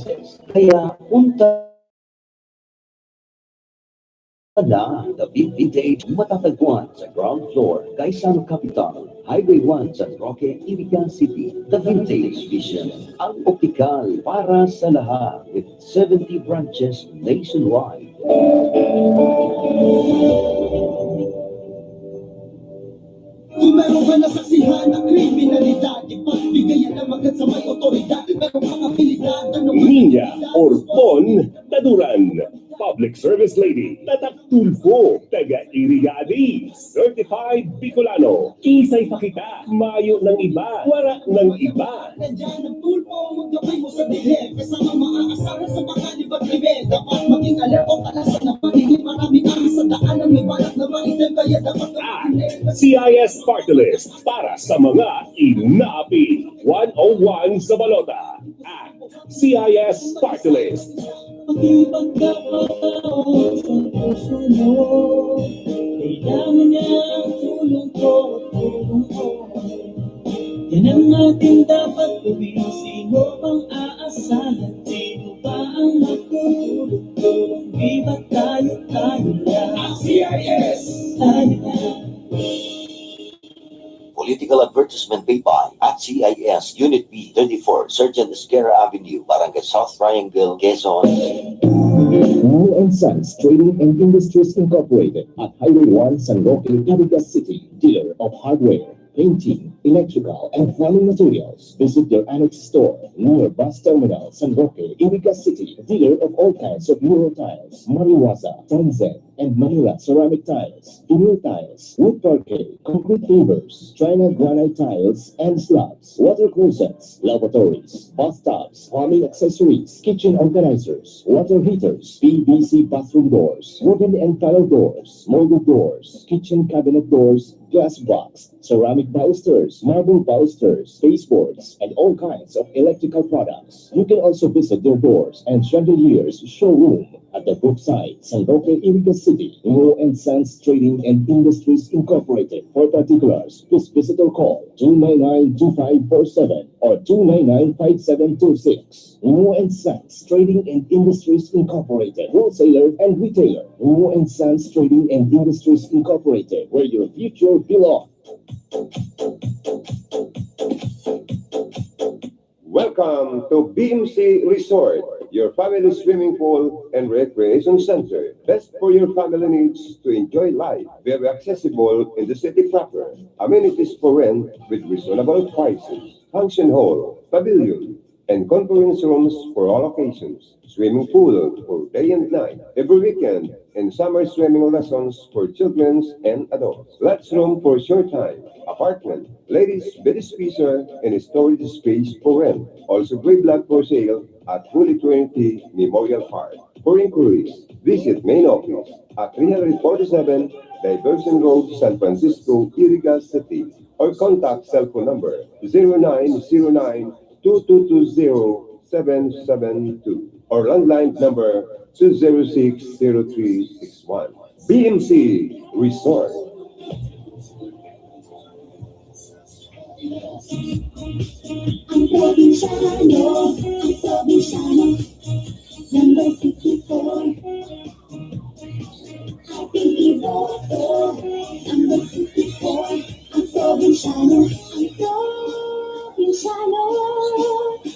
services. Kaya punta na The Big Vintage matatagpuan sa ground floor, Gaisano Capital, Highway 1 San Roque, Iligan City. The Vintage Vision, ang optikal para sa lahat with 70 branches nationwide. Kung meron ka nasaksihan ng kriminalidad, ipagbigayan ang magad sa may otoridad. Meron kang abilidad, Niña Orpon Taduran, Public Service Lady, Tatak Tulfo, taga Iriadi, Certified Bicolano, Kisay Pakita, Mayo ng iba, Wara ng iba. Nandiyan ang tulpo, magkabay mo sa dilim. Kasama maaasahan sa mga libag-libel. Dapat maging alert o kalasan ng paningin. Maraming ang sa daan ang may balak na maitin. Kaya dapat CIS Party List para sa mga inaapi. 101 sa balota. At CIS Party List. Pag-ipagkakataon sa puso mo, kailangan niya ang tulong ko at tulong ko. Yan ang ating dapat gawin. Sino bang aasahan? Sino ba ang magtutulong? Di ba tayo lang? CIS! Tayo lang. Political advertisement paid by at CIS Unit B 34 Sergeant Esquerra Avenue, Barangay South Triangle, Quezon. Moore and Sons Trading and Industries Incorporated at Highway 1 San Roque, Iriga City, dealer of hardware, painting, electrical, and plumbing materials. Visit their annex store near Bus Terminal, San Roque, Iriga City, dealer of all kinds of mural tiles, Mariwasa, Tanzan, and Manila ceramic tiles, veneer tiles, wood parquet, concrete pavers, China granite tiles and slabs, water closets, lavatories, bathtubs, plumbing accessories, kitchen organizers, water heaters, PVC bathroom doors, wooden and tile doors, molded doors, kitchen cabinet doors, glass box, ceramic balusters, marble balusters, baseboards, and all kinds of electrical products. You can also visit their doors and chandeliers showroom at the Brookside, San Roque, Iriga City, Moore and Sons Trading and Industries Incorporated. For particulars, please visit or call 299-2547 or 299-5726. Moore and Sons Trading and Industries Incorporated, wholesaler and retailer. Moore and Sons Trading and Industries Incorporated, where your future belongs. Welcome to BMC Resort, your family swimming pool and recreation center. Best for your family needs to enjoy life. Very accessible in the city proper. Amenities for rent with reasonable prices. Function hall, pavilion, and conference rooms for all occasions. Swimming pool for day and night, every weekend, and summer swimming lessons for children and adults. Lots room for short time. Apartment, ladies' bed spacer, and storage space for rent. Also gray block for sale at Holy Trinity Memorial Park. For inquiries, visit main office at 347 Diversion Road, San Francisco, Iriga City, or contact cell phone number 0909-2220-772 or landline number 206-0361. BMC Resort. Ang probinsyano, number 54. Ating iboto, number 54. Ang probinsyano,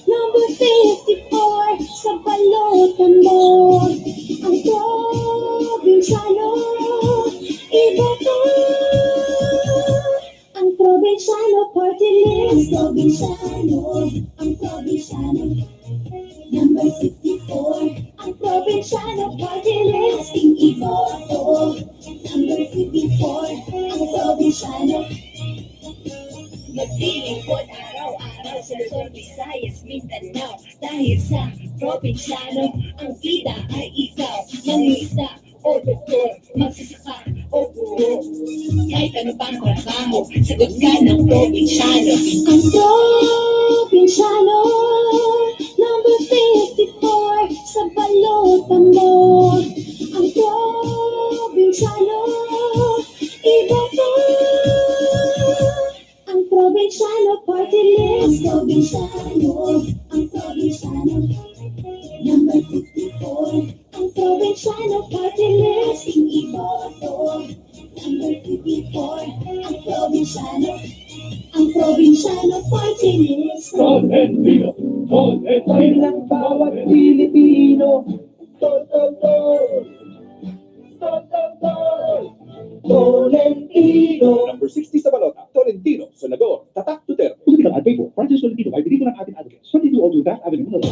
number 54. Sa balota mo, ang probinsyano, iboto. Ang probinsyano party list, ang probinsyano, number 54. Ang probinsyano party list, king iboto, number 54. Ang probinsyano, naglilingkod araw-araw sa Luzon, Visayas, Mindanao. Dahil sa probinsyano, ang tida ay ikaw. Mangingisda o doktor, magsasaka o guro, kahit ano pang trabaho, sagot ka ng probinsyano. Ang probinsyano, number 54. Sa balota mo, ang probinsyano, iba to. Ang probinsyano party list, ang probinsyano, ng bawat Pilipino. Tol, tol, tol. Tol, tol, tol. Tolentino. Number 60 sa balota, Tolentino, Senador, Tatak Duterte. Political ad paper, Francis Tolentino, ay binito ng ating advocates. 2202 Taft Avenue, Manila.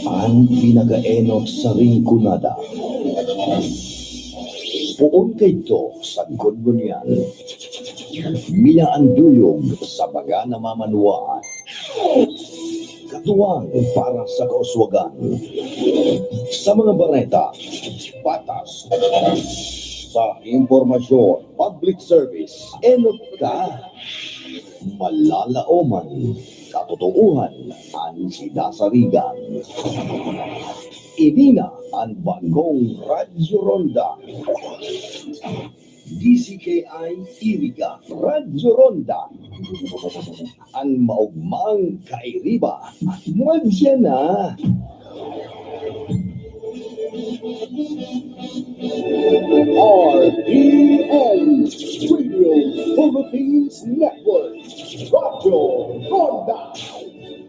Ang pinagaenot sa ringkunada. Puon kayto sa Godbunyan. Miya ang duyog sa baga na mamanuan. Katuwang para sa kauswagan. Sa mga bareta, patas. Sa impormasyon, public service, enot ka. Malalaoman, katotohanan, ang sinasarigan. Inina ang bagong Radyo Ronda. DCKI Iriga Radyo Ronda. Ang maugmang kairiba. Madya na. RPN Radio Philippines Network, Radyo Honda,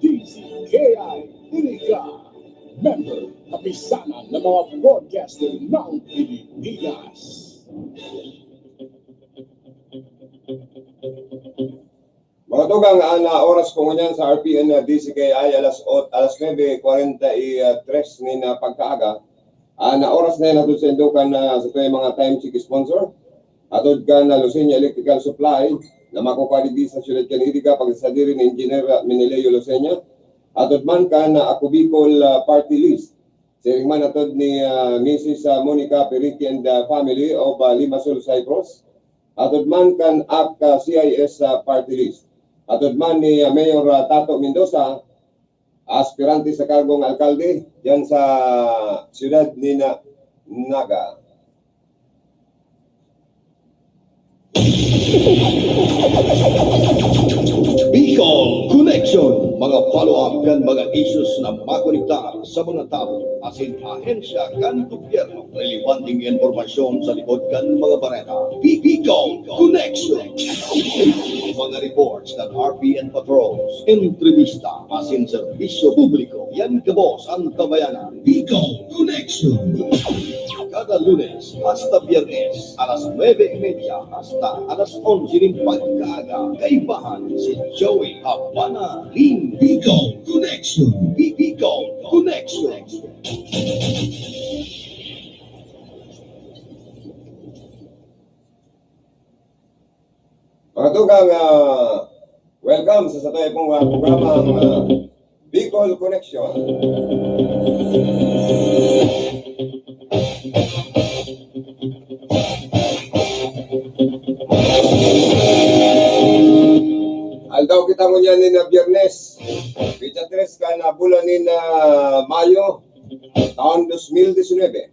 DCKI Iriga, member kapisanan ng mga broadcaster ng Pilipinas. Mga tugang, oras po ngunyan sa RPN na DCKI alas 9:43 ni na pagkaaga. Na oras na yun atod sa indukan na sa tuwing mga time check sponsor. Atod ka na Luceña Electrical Supply na makukaligi sa siyudad Caniriga pagsasadiri ni Engineer Meneleo Luceña. Atod man ka na Ako Bicol Party List. Siring man atod ni Mrs. Monica Perique and family of Limassol, Cyprus. Atod man kan CIS Party List. Atod man ni Mayor Tato Mendoza, aspirante sa kargong alkalde diyan sa siyudad ni Naga. Bicol Connection, mga follow-up kan mga issues na makonektar sa mga tao asin ahensya kan gobyerno, relevanting informasyon sa likod kan mga bareta. Bicol Connection, mga reports ng RPN patrols, entrevista asin serbisyo publiko, yan kabos ang kabayanan. Bicol Connection, kada Lunes hasta Biyernes alas 9:30 hasta alas 11 ng pagkaaga. Kaibahan si Joey Habana Lim. Bicol Connection. Bicol Connection. Mga tugang, welcome sa satay pong programang Bicol Connection. Aldaw kita mo niyan ni na Biyernes. Pizza 3 ka na bulan ni na Mayo, taon 2019.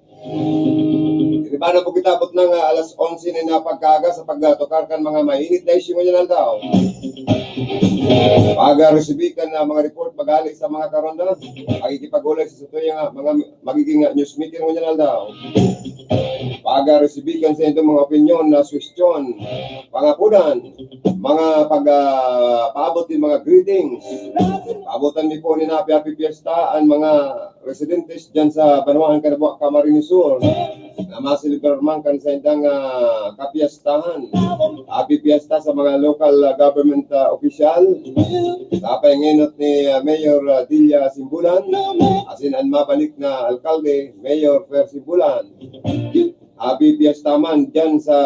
Diba na po kitabot ng alas 11 ni na pagkaga sa pagtukar kan mga mainit na isyu mo niyan aldaw. Pag-receive ka na mga report magali sa mga karonda, makikipag-ulay sa tuyo nga mga magiging news meeting mo niyan aldaw. Pag-receive ka sa itong mga opinion na question, pangapunan, mga paabot din mga greetings. Paabotan mi po ni na Happy Fiesta ang mga residentes dyan sa Banuan Caraboc, Camarines Sur na masilibrar man kan sa indang kapiestahan. Happy Fiesta sa mga local government official. Tapay nginot ni Mayor Dilla Simbulan, asin ang mabalik na alkalde, Mayor Fer Simbulan. Happy Fiesta man dyan sa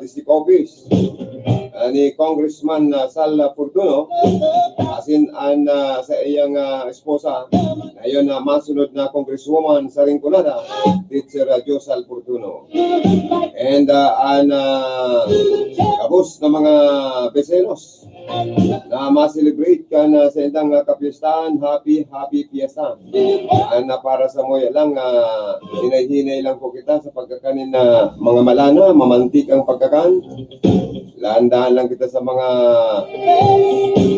district office ni Congressman Sal Fortuno, asin an sa iyang esposa, ngayon na masunod na Congresswoman sa Rinconada, Teacher Josal Fortuno. And kabos na mga besenos na ma-celebrate ka na sa indang kapistahan, happy fiesta. Na para sa moya lang, hinay-hinay lang po kita sa pagkakanin na mga malana, mamantik ang pagkakan. Landaan lang kita sa mga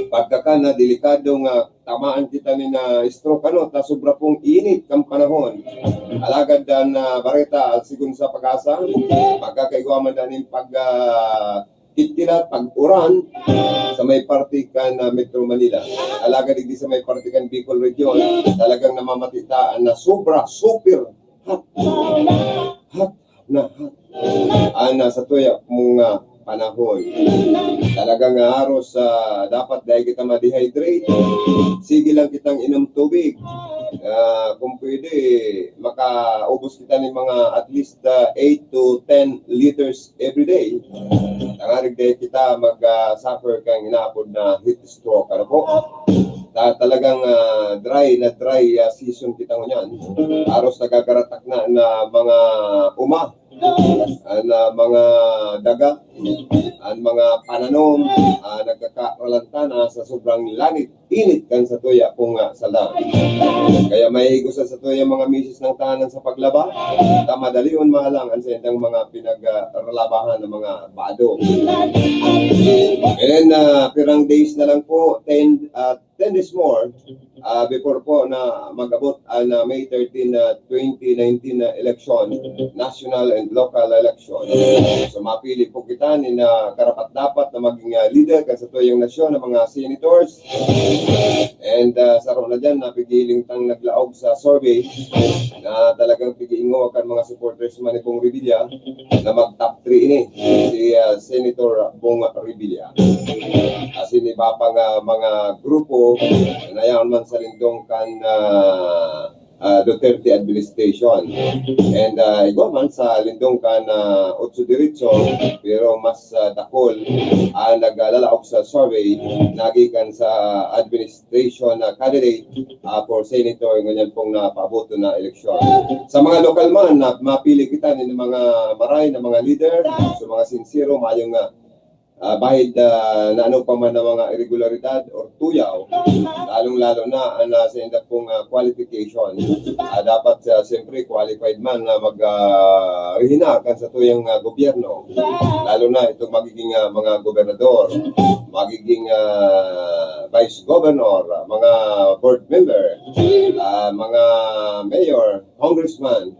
pagkakan na delikadong tamaan kita ni na stroke ta sobra pong init kang panahon. Alagad na bareta sigun sa pag-asa, magkakaigwaman na ning Kitila, Pag-uran, sa may partikan na Metro Manila. Talaga digdi sa may partikan Bicol Region, talagang namamatitaan na super hot. Hot na hot. Ana sa tuya mga panahon. Talagang haros dapat dahil kita ma-dehydrate. Sige lang kitang inom tubig. Kung pwede, makaubos kita ng mga at least 8 to 10 liters every day. Tangarig dahil kita mag-suffer kang inaapod na heat stroke. Ano po? Talagang dry season kita ngunyan. Haros nagagaratak na mga mga daga, ang mga pananom, nagkakaralantana sa sobrang init kan sa tuya kung sala. Kaya may higusan sa tuya mga misis ng tahanan sa paglaba, madalion mahalang sa indang mga pinagralabahan ng mga bado. And then, pirang days na lang po, 10 days more, before po na mag-abot na May 13, 2019 na election, national and local election. So mapili po kita ni na karapat-dapat na maging leader kasi ito yung nasyon ng mga senators. And sa ron na dyan, napigiling tang naglaog sa survey na talagang pigiingo kan mga supporters man ni Bong Revilla na mag-top 3 ini si Senator Bong Revilla. As in iba pang mga grupo na yan man sa lindong kan Duterte administration. And iba man sa lindong kan Otso Diritso, pero mas dakol naglalalaok sa survey nagikan sa administration candidate for senator ngayon pong napaboto na eleksyon. Sa mga lokal man, mapili kita ng mga maray na mga leader, sa mga sincero, mayong bahid na ano pa man ng mga irregularidad or tuyaw, lalong-lalo na sa inda pong qualification. Dapat siyempre qualified man na maghinakan sa tuyang gobyerno. Lalo na itong magiging mga gobernador, magiging vice governor, mga board member, mga mayor, congressman,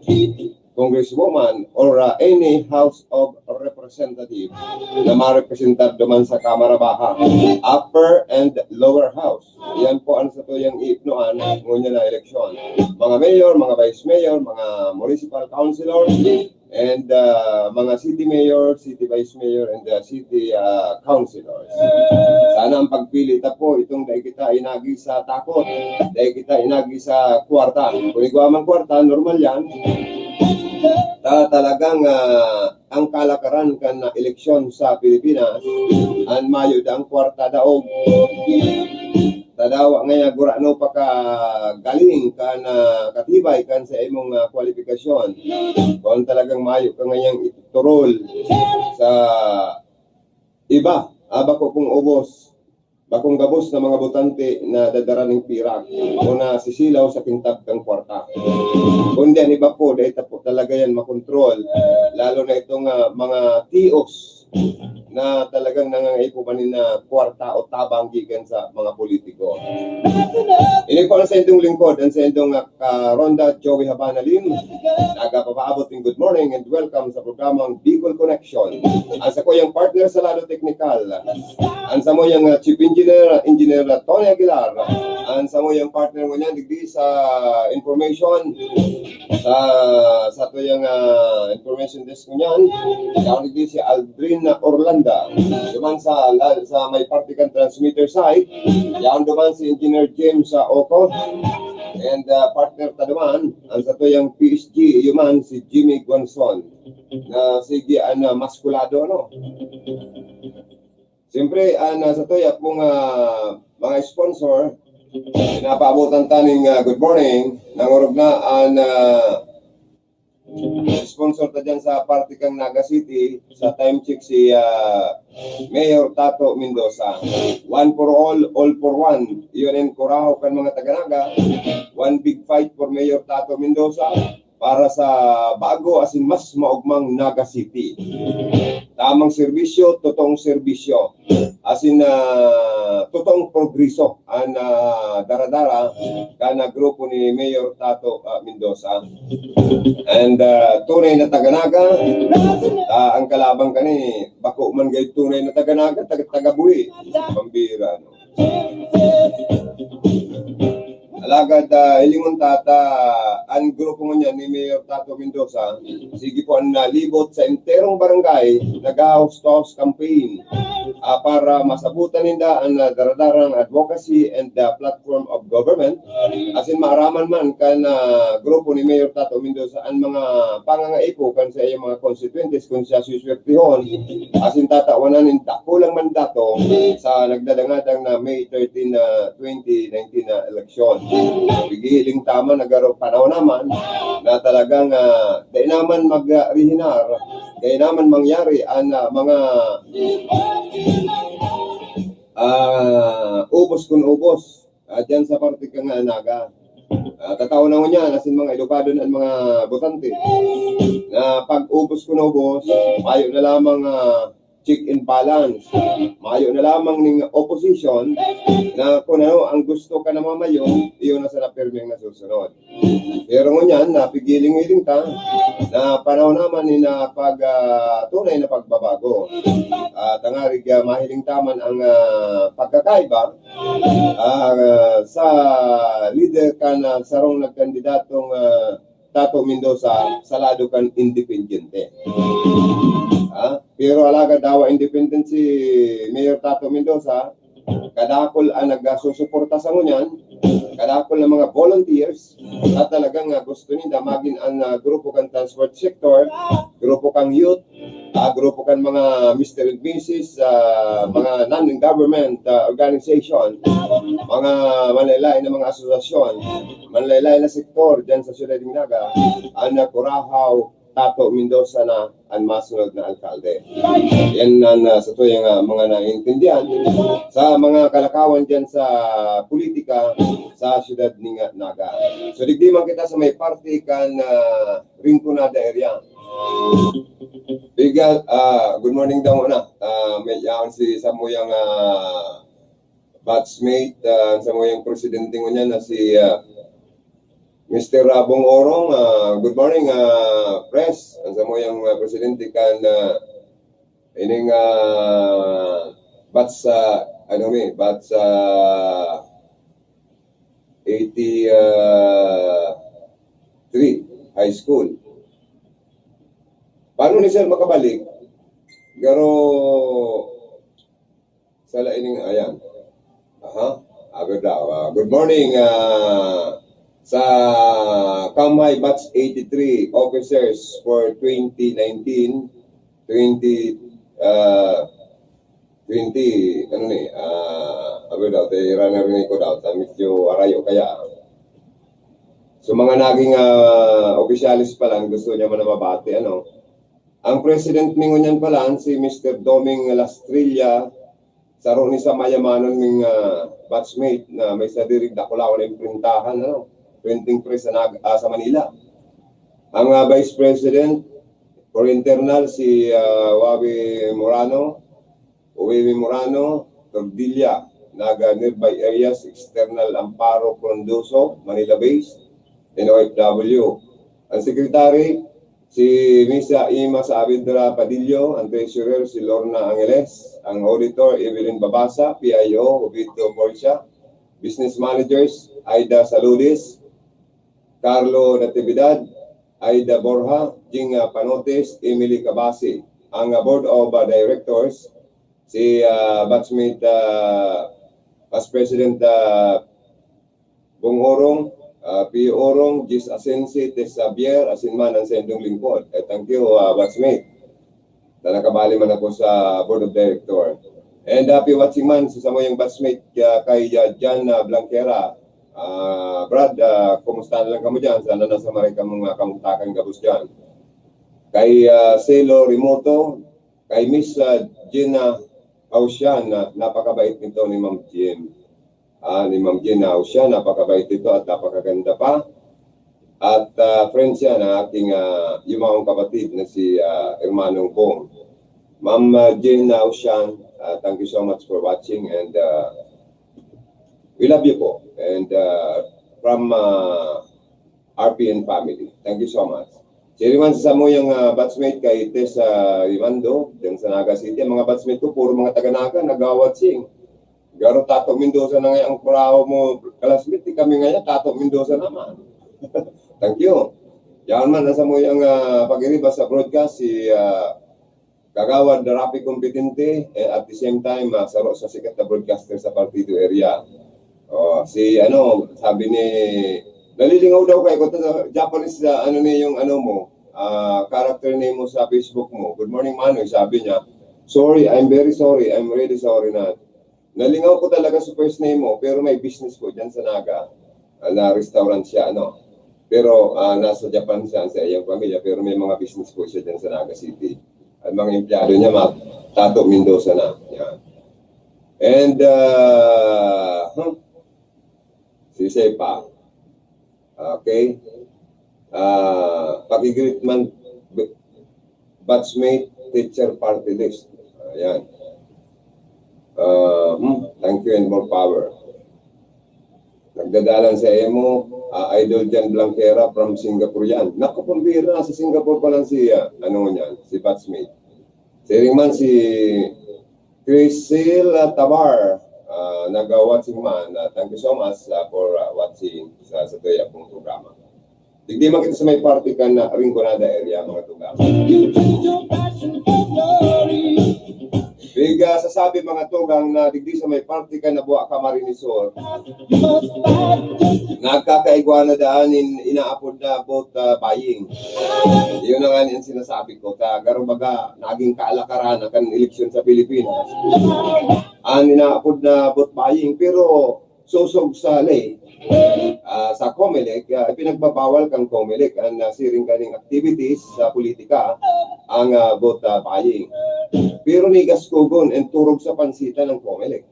congresswoman, or any House of Representative na ma-representar duman sa Kamara Baha, upper and lower house. Yan po ang sa tuyang iipnuan ngunya na eleksyon. Mga mayor, mga vice mayor, mga municipal councilors, and mga city mayor, city vice mayor, and city councilors. Sana ang pagpili ta po itong dahil kita inagi sa takot, dahil kita inagi sa kwarta. Kung iguamang kwarta, normal yan. Talagang ang kalakaran kan na eleksyon sa Pilipinas ang mayo ang kwarta daog tadawa nga gurano pa ka galing kan katibay kan sa imong kwalifikasyon kung talagang mayo ka ngayang iturol sa iba abako kung ubos bakong gabos na mga botante na dadaraning pirak o na sisilaw sa kintab kang kwarta. Kundi ang iba po, dahil po talaga yan makontrol, lalo na itong mga TOs na talagang nangangaipumanin na kwarta o tabang gigan sa mga politiko. Ini po ang sa indong lingkod, ang sa indong Ronda Joey Habana Lim, nagapapaabot ng good morning and welcome sa programang Bicol Connection. Ang sa ko yung partner sa lado technical, ang sa mo yung chief engineer Tony Aguilar, ang sa mo yung partner mo niyan, digdi sa information, sa to yung information desk mo niyan, yung digdi si Aldrin Orlando, duman sa may partikan transmitter site, yung duman si Engineer James Oco, and partner ta duman, ang sa to yung PSG, yuman si Jimmy Gonzon, na sige maskulado, no? Siyempre, sa to yung mga sponsor, pinapaabutan taning good morning, nangurog na sponsor ta dyan sa Partikang Naga City, sa time check si Mayor Tato Mendoza. One for all for one. Yun ang kuraho kan mga taga-Naga. One big fight for Mayor Tato Mendoza para sa bago asin mas maugmang Naga City. Tamang serbisyo, totoong serbisyo. as in totoong progreso ang daradara kana grupo ni Mayor Tato Mendoza. And tunay na taganaga, ang kalabang kani bako man gay tunay na taganaga, taga-buhi, pambira, no? Alagad hilingon tata ang grupo mo niya ni Mayor Tato Mendoza, sige po ang nalibot sa enterong barangay, nag-house-to-house campaign para masabutan ninda ang daradarang advocacy and platform of government. As in maaraman man kan grupo ni Mayor Tato Mendoza ang mga pangangaipo kan sa iyang mga constituentes kung siya suswertihon. As in tatawanan ng kulang mandato sa nagdadangadang na May 13, 2019 na eleksyon. Bigiling tama nagaro panahon naman na talagang dahil naman mag-rehinar, dahil naman mangyari ang mga ubos kun ubos dyan sa parte kang naga. Tataw na niya nasin mga edukado na mga botante na pag ubos kun ubos, mayo na lamang check and balance. Mayo na lamang ng opposition na kung ano ang gusto ka na mamayo, iyon na sa napirming nasusunod. Pero ngunyan, napigiling-iling ta na panahon naman ni na tunay na pagbabago. Tangarig mahiling taman ang pagkakaiba sa leader ka na sarong nagkandidatong Tato Mendoza sa lado kan independente. Pero alaga daw independent si Mayor Tato Mendoza, kadakol ang nagsusuporta sa ngunyan, kadakol ng mga volunteers at talagang gusto nila maging ang grupo kan transport sector, grupo kang youth, grupo kan mga Mr. and Mrs. Mga non-government organization, mga manlaylay na mga asosasyon, manlaylay na sektor dyan sa Ciudad de Naga, ang Curaçao Tato Mendoza na ang masunod na alkalde. Yan sa tuyang mga naiintindihan sa mga kalakawan dyan sa politika sa Ciudad de Naga. So digdiman kita sa may party kan Rinconada area. Bigal, good morning daw muna. May yaon si Samoyang batchmate, Samoyang presidente mo niya na si Mr. Bong Orong. Good morning, press. Ang Samoyang presidente kan ining batch batch 83 high school. Paano ni sir makabalik? Garo sala ining ayan. Good morning sa Kamay Batch 83 officers for 2019 ano ni runner ni ko daw medyo arayo kaya. So mga naging opisyalis pa lang gusto niya man mabati ang president ningon pa lang si Mr. Doming Lastrilla saro ni sa mayamanon ming batchmate na may sadirig dakulaw na imprintahan printing press sa Manila. Ang Vice President for Internal si Uwe Morano, Tordilla, Naga Nearby Areas, External Amparo Frondoso, Manila Base, NOFW. Ang Secretary, si Misa Ima Saavedra Padillo, ang Treasurer si Lorna Angeles, ang Auditor Evelyn Babasa, PIO Vito Borsia, Business Managers Aida Saludis, Carlo Natividad, Aida Borja, Jing Panotes, Emily Cabasi. Ang Board of Directors, si batchmate Vice President Bong Orong, P. Orong, Gis Asensi, Tess Xavier, asinman ang sendong lingkod. Thank you, batchmate. Na nakabali man ako sa Board of Director. And happy watching man sa samoyang batchmate kay Jan Blanquera. Brad, kumusta na lang kamo dyan? Sana nasa maray ka mga kamutakan gabos dyan. Kay Celo Remoto, kay Miss Gina Ausian, napakabait nito ni Ma'am Jim. Ni Ma'am Gina Ausian, napakabait ito at napakaganda pa. At friends yan, ating yumaong kapatid na si Hermanong Bong. Ma'am Gina Ausian, Thank you so much for watching and we love you po. And from RPN family, thank you so much. Si Riman sa mo yung batchmate kay Tess Rimando, dyan sa Naga City. Ang mga batchmate ko, puro mga taga-Naga, nagawat sing. Garo Tato Mendoza na ngayon ang kuraho mo, classmate, kami ngayon, Tato Mendoza naman. Thank you. Yan man, nasa mo yung pag-iriba sa broadcast, si Kagawad Rapi Competente, at the same time, saro sa sikat na broadcaster sa Partido area. Si sabi ni, nalilingaw daw kayo kung Japanese yung character name mo sa Facebook mo. Good morning, Manoy, sabi niya. Sorry, I'm very sorry. I'm really sorry na. Nalingaw ko talaga sa first name mo, pero may business ko dyan sa Naga, na restaurant siya, Pero nasa Japan siya sa iyang pamilya, pero may mga business po siya dyan sa Naga City. At mga empleyado niya, Tato Mendoza na. Yan. And, si Sepa. Okay. Pakigreet man, batchmate, teacher, party list. Ayan. Thank you and more power. Nagdadalan sa emo, Idol Jan Blanquera from Singapore yan. Naku, pambira, sa Singapore pa lang si, si batchmate. Si Ringman, si Crisil Tabar, nag-watching man. Thank you so much for watching sa tuya pong programa. Digdi man kita sa may party ka na Rinconada area, mga tugang. Biga sasabi mga tugang na digdi sa may party ka na buwa ka Marinisor. Nagkakaigwana daan inaapod na boat buying. Yun na nga yung sinasabi ko. Garo baga naging kaalakaran kan eleksyon sa Pilipinas. Inaapod na boat buying pero susog sa lay. Sa COMELEC, pinagbabawal kang COMELEC ang siring kaning activities sa politika ang vote buying. Pero nigas kugon and turog sa pansitan ng COMELEC.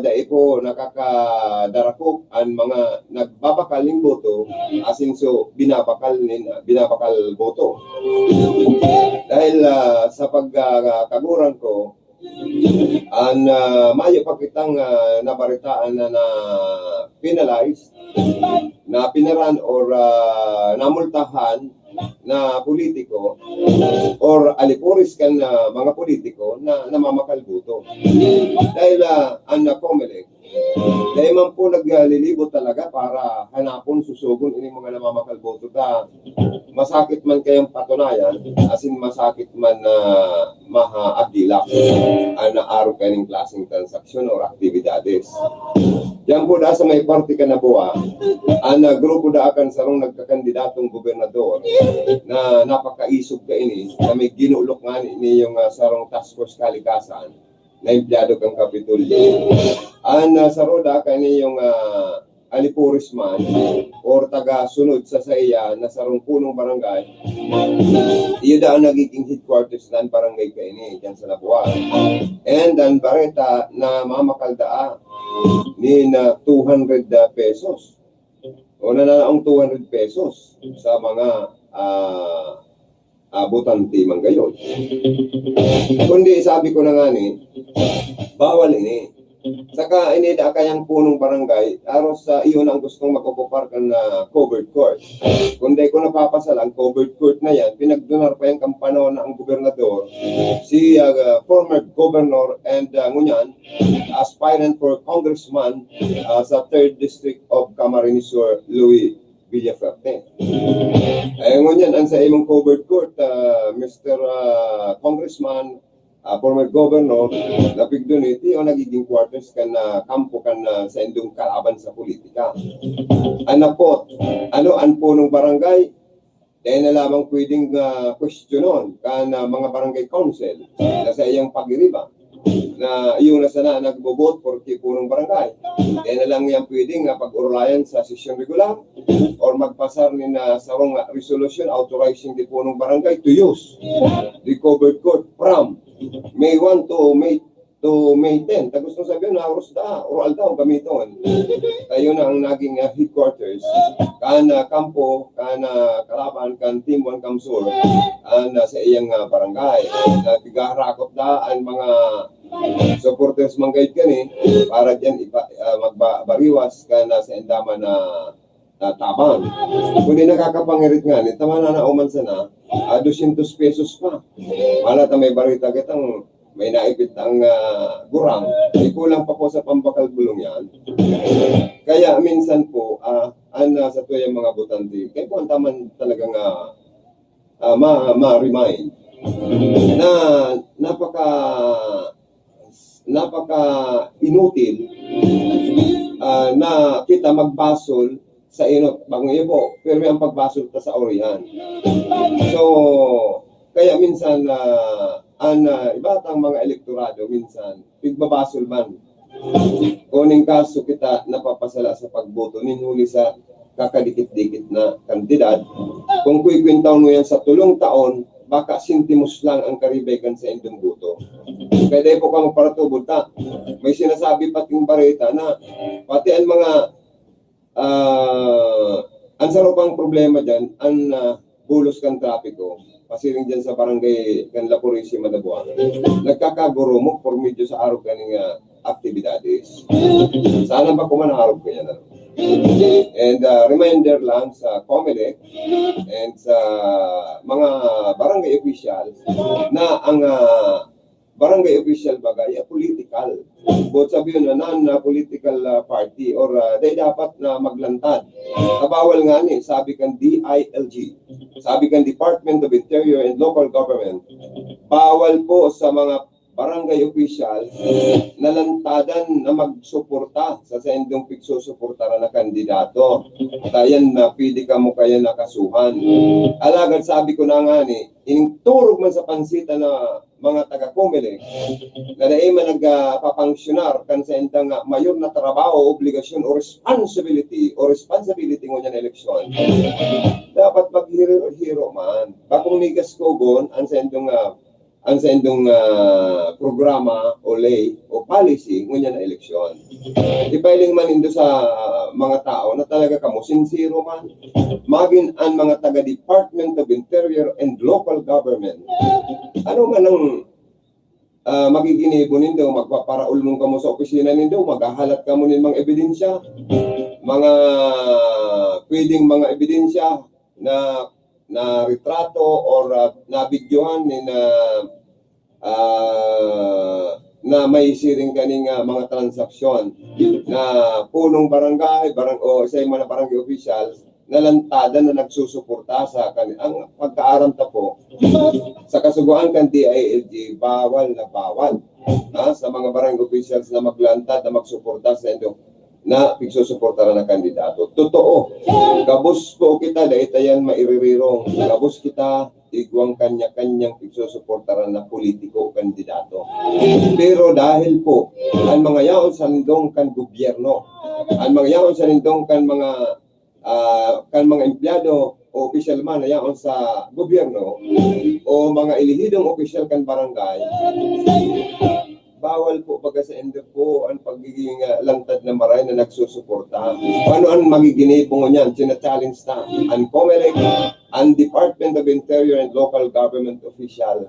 Daipo nakakadarako ang mga nagbabakaling boto asin so binabakal boto. Dahil sa pagkaguran ko, mayo pa kitang nabaritaan na penalized, na pinaran or namultahan na politiko or alipuris kan mga politiko na namamakal boto. Dahil ang COMELEC, dahil man po naglilibot talaga para hanapon, susugon ini mga namamakal boto masakit man kayang patunayan, asin masakit man na mahaagilak na araw kaning klaseng transaksyon or aktibidades. Yan po sa may party ka na buwa, ang grupo akan sarong nagkakandidatong gobernador na napakaisog ka ini, na may ginulok nga ni yung sarong task force kalikasan na empleyado kang Kapitolyo. Saroda ka ni yung alipuris man or taga-sunod sa iya na sarong punong barangay, iyo daan nagiging headquarters ng barangay ka ini dyan sa Labuan. And ang bareta na mamakaldaa ni na 200 pesos o nananaong 200 pesos sa mga butante man gayon. Kundi sabi ko na nga bawal ini. Saka inida kayang punong barangay, aros sa iyon ang gustong makukupar ka na covered court. Kundi ko napapasal ang covered court na yan, pinagdunar pa yung kampano na ang gobernador, si former governor and ngunyan, aspirant for congressman sa 3rd District of Camarines Sur, Louis Villaferte. Ngunyan, ang sa imong covered court, Mr. Congressman, former governor, napigduniti o nagiging quarters ka na kampo ka na sa indong kalaban sa politika. Anapot, ang punong barangay, dahil na lamang pwedeng questionon ka na mga barangay council na sa iyang pag-iriba na yung nasa na nagbobot for punong barangay. Dahil na lang yan pwedeng pag-urulayan sa session regular or magpasar ni na sarong resolution authorizing the punong barangay to use the covered court from May 1 to May to May 10. Tapos nung sabihin na oras da, oral daw gamiton. Tayo na ang naging headquarters. Kana kampo, kana kalaban, kan Timon Kamsur, sa iyang barangay. Napigarakot da ang mga supporters manggayt kani para dyan magbariwas ka na sa endama na tabang. Kundi nakakapangirit nga ni tama na nauman sana 200 pesos pa. Wala ta may barita kitang may naipit ang gurang, ay kulang pa po sa pambakal bulong yan. Kaya minsan po, sa tuyang mga butante, kaya po ang taman talagang ma-remind na napaka inutil na kita magbasol sa inot bagong ibo, pero may ang pagbasol ta sa orihan. So, kaya minsan ibatang mga elektorado minsan pigbabasol man kuning kaso kita napapasala sa pagboto ninhuli sa kakadikit-dikit na kandidat kung kuikwintaw mo yan sa tulong taon baka sintimos lang ang karibegan sa indong boto kaya po ka magparatubod ta may sinasabi pating bareta na pati ang mga ang sarapang problema dyan ang bulos kang trapiko pasiring dyan sa barangay kan La Purísima de Buanga. Nagkakagurumok por medyo sa araw kaning aktibidades. Sana ba kumanarog ko yan? And reminder lang sa COMELEC and sa mga barangay officials na ang barangay official bagay political. Both sabihin na non-political party or they dapat na maglantad. Kabawal nga ni, sabi kan DILG, sabi kan Department of Interior and Local Government, bawal po sa mga barangay official na lantadan na magsuporta sa sendong pigsusuportara na kandidato. Tayan na pwede ka mo kaya nakasuhan. Alagad sabi ko na nga ni, inturog man sa pansita na mga taga-COMELEC na dahil man nagpapangsyonar kan sa endang mayor na trabaho, obligasyon o responsibility ng yan eleksyon. Dapat maghiro-hiro man. Bakong nigas ko gon, ang sa endong programa o lay o policy ngunyan na eleksyon. Ipailing man indo sa mga tao na talaga kamo sincero man. Magin ang mga taga Department of Interior and Local Government. Ano man ang magiginibon nindo, magpaparaulong kamo sa opisina nindo, maghahalat kamo ng mga ebidensya, pwedeng mga ebidensya na retrato or na videohan na may siring kaning mga transaksyon na punong barangay o sa mga barangay officials na lantada na nagsusuporta sa ang pagkaaramta po sa kasuguan kan DILG bawal na bawal sa mga barangay officials na maglantad na magsuporta sa indong na pigsusuportara na kandidato. Totoo. Gabos po kita dahil tayan mairirong. Gabos kita igwang kanya-kanyang pigsusuportara na politiko o kandidato. Pero dahil po ang mga yaon sa lindong kan gobyerno, ang mga yaon sa lindong kan mga empleyado o opisyal man na yaon sa gobyerno o mga ilihidong opisyal kan barangay, bawal po baga sa endo po ang pagiging langtad na maray na nagsusuporta. Paano ang magiginipong niyan? Sina-challenge na ang COMELEC, ang Department of Interior and Local Government officials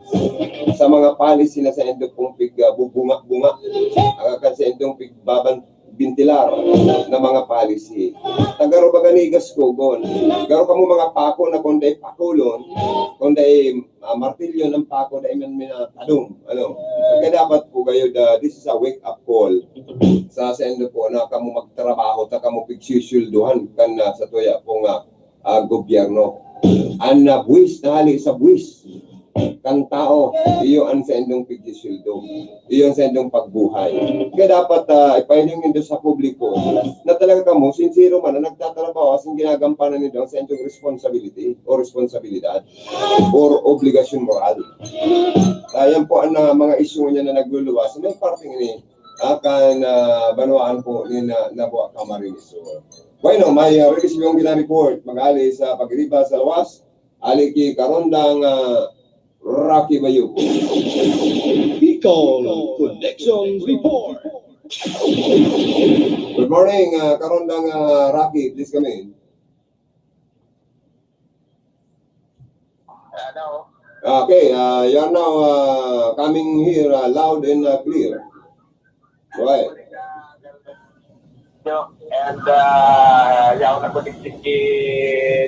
sa mga policy na sa endo pong bubunga-bunga sa endong bintilar na mga policy. Tagaro ba ganigas ko, gon? Garo ka mo mga pako na kunday pakulon, kunday martilyo ng pako na iman minatadong. Kaya dapat po kayo, this is a wake-up call sa sendo po na kamo magtrabaho, ta kamo pigsisyulduhan kan sa tuya pong gobyerno. Ang buwis na hali sa buwis kan tao, iyo ang sendong pigsisyuldo, iyo ang sendong pagbuhay. Kaya dapat ipahiling nito sa publiko na talaga kamo, sincero man na nagtatrabaho asing ginagampanan nito ang sendong responsibility o responsibilidad or obligasyon moral. Ayan po ang mga isyu niya na nagluluwas. May parting ini akan banuan po ni Nabuak Camarines. Bueno, may release yung ginareport mag-ali sa pag-iriba sa lawas, ali ki karondang Rocky Bayu. Bicol Connection Report. Good morning, Karondang Rocky, please come in. Hello. Okay, you are now coming here loud and clear. Right. And yaw na ko si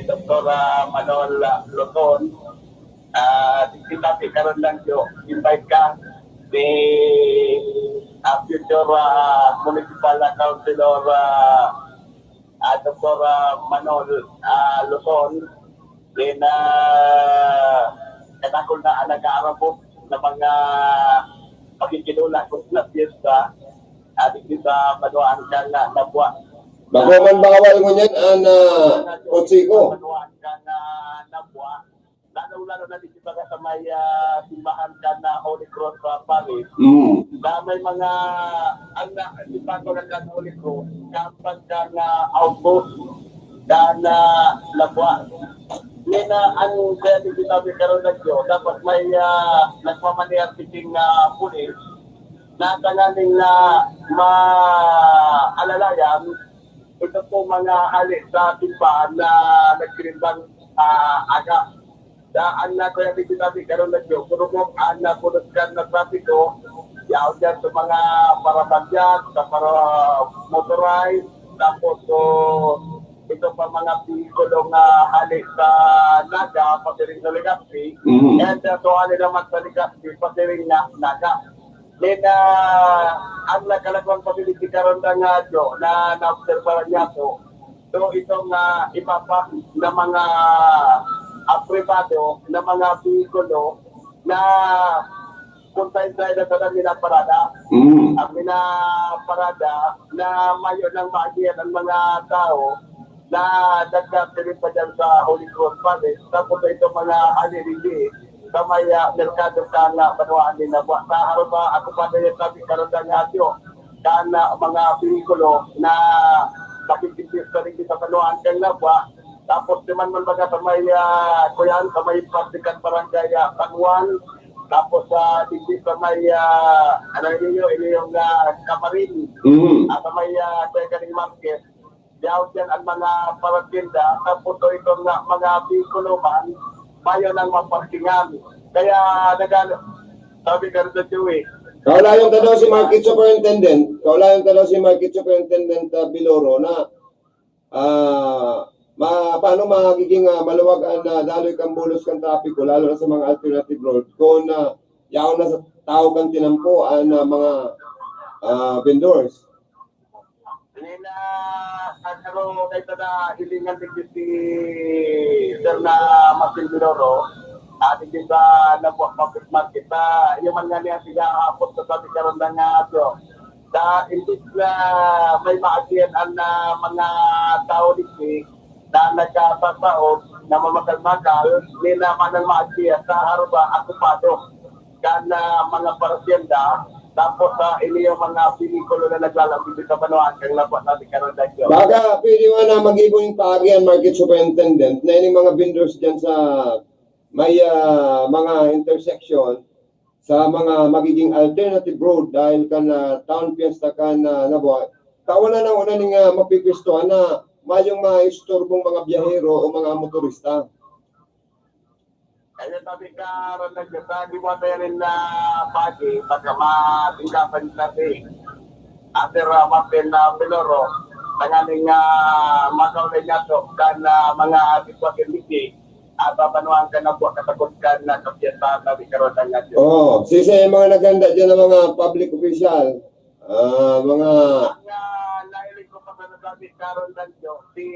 Dr. Manol Loton. Kita karon lang yo invite ka ni future municipal councilor Dr. Manol Loton. Then katakol na nag-aaral po ng mga pagkikilula ko na piyesta at kita manuan ka na nabuwa. Bako man bawal mo niyan, Otsiko. Manuan ka na nabuwa. Lalo na dito ka sa may simbahan ka na Holy Cross Parish. Na may mga simbahan ko na Holy Cross, kapag ka na outpost ka na nabuwa. Ngayon ang kaya dito sabi karoon na Diyo, dapat may nagmamaniyar siting pulis na kanaling na maalalayan ito po mga halik sa simbahan na nagkirimbang aga. Daan na kaya dito sabi karoon na Diyo, puro mo na punuskan na trapiko, yaw dyan sa mga parabagyan, sa para motorized, tapos ito pa mga pikulong halik sa Naga, pati rin sa Legazpi, and so ano naman sa Legazpi, pati rin na Naga. Then, ang nakalagwang pabiliti karoon na Diyo na na-observaran niya to, so itong ipapa na mga privado, na mga pikulo na puntahin tayo na sa minaparada, ang minaparada na mayo ng maagian ng mga tao na nagkakaroon pa dyan sa Holy Cross Parish. Tapos ito mga alirili sa may merkado ka na manuaan din na buwan. Sa araw ba ako pa na yung sabi karoon na nga Diyo ka na mga pihikulo na makikipis ka rin sa manuaan kang na buwan. Tapos naman man baga sa may kuyan, sa may Partikan Barangay Panuan. Tapos dito sa may yung Kamarin. At sa may Kagaling Market. Diyaw dyan ang mga paratinda, tapos itong mga pikuloman, mayo ng maparkingan. Kaya sabi ka rin sa Chewy. Kaulayong tanong si Market Superintendent, Biloro na paano magiging maluwag ang daloy kang bulos kang trapiko, lalo na sa mga alternative road, kung yaw na sa tao kang tinampo ang mga vendors. Nina, ano, dito na hilingan din si Sir na Martin Biloro, at hindi ba nabuwak public market na yung man nga niya sinahapot sa sabi karoon na nga ito. Na hindi na may maagian ang mga tao dito na nagkatasaog na mamagal-magal, nila man ang maagian sa harba akupado kan mga parasyenda. Tapos ini yung mga pinikulo na naglalambing sa Banuan kang lapat natin karoon na Diyo. Baga, pwede mo na mag-ibong paagi ang Market Superintendent na yung mga vendors dyan sa may mga intersection sa mga magiging alternative road dahil ka na town fiesta ka na nabuhay. Kauna na una ning mapipistuhan na mayong maistorbong mga biyahero o mga motorista. Kaya sabi ka rin na Diyos, di mo tayo rin na pagi, pagka matingkapan natin. After Martin Biloro, tangaling makaulay niya to, kan mga ating at papanuhan ka na buwak katakot ka na kapiyata sabi ka rin na Diyos. Oo, sisa yung mga naganda dyan ng mga public official, mga... Nailig ko pa sa nasabi ka rin na Diyos, si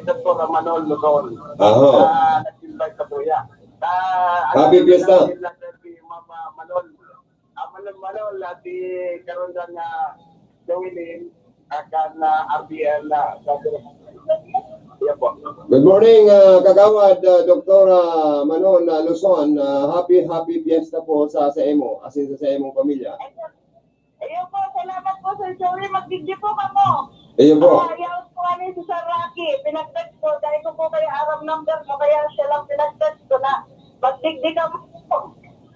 Dr. Manol Luzon, nag-invite sa Tuya. Happy Fiesta. Mama Manol. Manol at di karon nga Joelyn akan RBL na yeah, po. Good morning, Kagawad Dr. Manon Luzon. Happy Fiesta po sa emo, as in sa emong pamilya. Ayun po, salamat po Sir Joey. Magbigdi po kamo. Ayun po. Ayaw po kami sa Sir Rocky. Pinag-text ko. Dahil ko po kayo Arab number mo. Kaya siya lang pinag-text ko na magbigdi ka mo.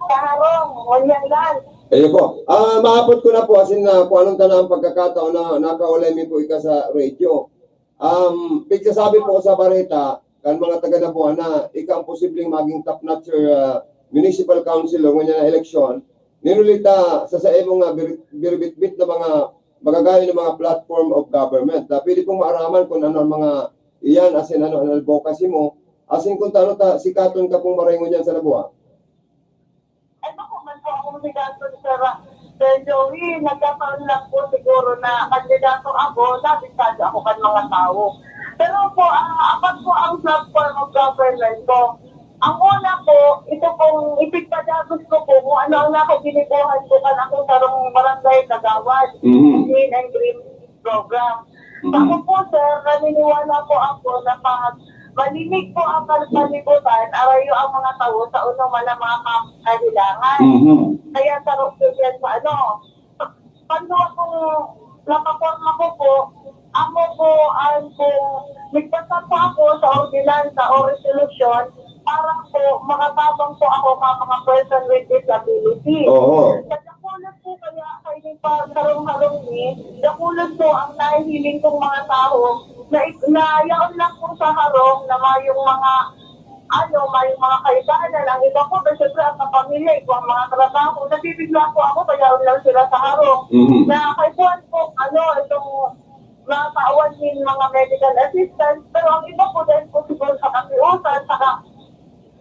Kaharong, walyan lang. Ayun po. Maabot ko na po asin na kung anong tanang pagkakataon na nakaulay mi po ika sa radio. Pigsasabi po sa bareta kan mga taga Nabuan na ika ang posibleng maging top notcher municipal councilor ngayon na eleksyon. Ninulita sa imo nga biribit-bit na mga magagayon ng mga platform of government. Pwede pong maaraman kung ano ang mga iyan asin ano ang advocacy mo. Asin kung tano ta sikaton ka pong maringon yan sa Nabuan. Ano ko man po akong sigato Sir Joey, nagkakaroon lang po siguro na kandidato ako, nabisado ako kan mga tao. Pero po, apat po ang platform of government ko. Ang una po, ito pong ipigpadagos ko po kung ano ang nakaginibuhan ko kan akong sarong barangay kagawad, Green and Green program. Ako po sir, naniniwala po ako na pag malimig po ang kalibutan, arayo ang mga tao sa unang mga kailangan. Kaya sarong po yan sa ano. Pag akong napaporma ko po, ako po ang nagpasa po ako sa ordinansa o resolution para po makatabang po ako mga person with disability. Sa dakulat po kaya kayo pa harong-harong ni, dakulat po ang nahihiling kong mga tao na yaon lang po sa harong na mayong mga mayong mga kaibanan. Ang iba po, siyempre ang kapamilya, ito ang mga trabaho. Nabibigla po ako, kaya lang sila sa harong. Na kaipuan po, itong mga kawan din mga medical assistants, pero ang iba po din po siguro sa kapiusan, saka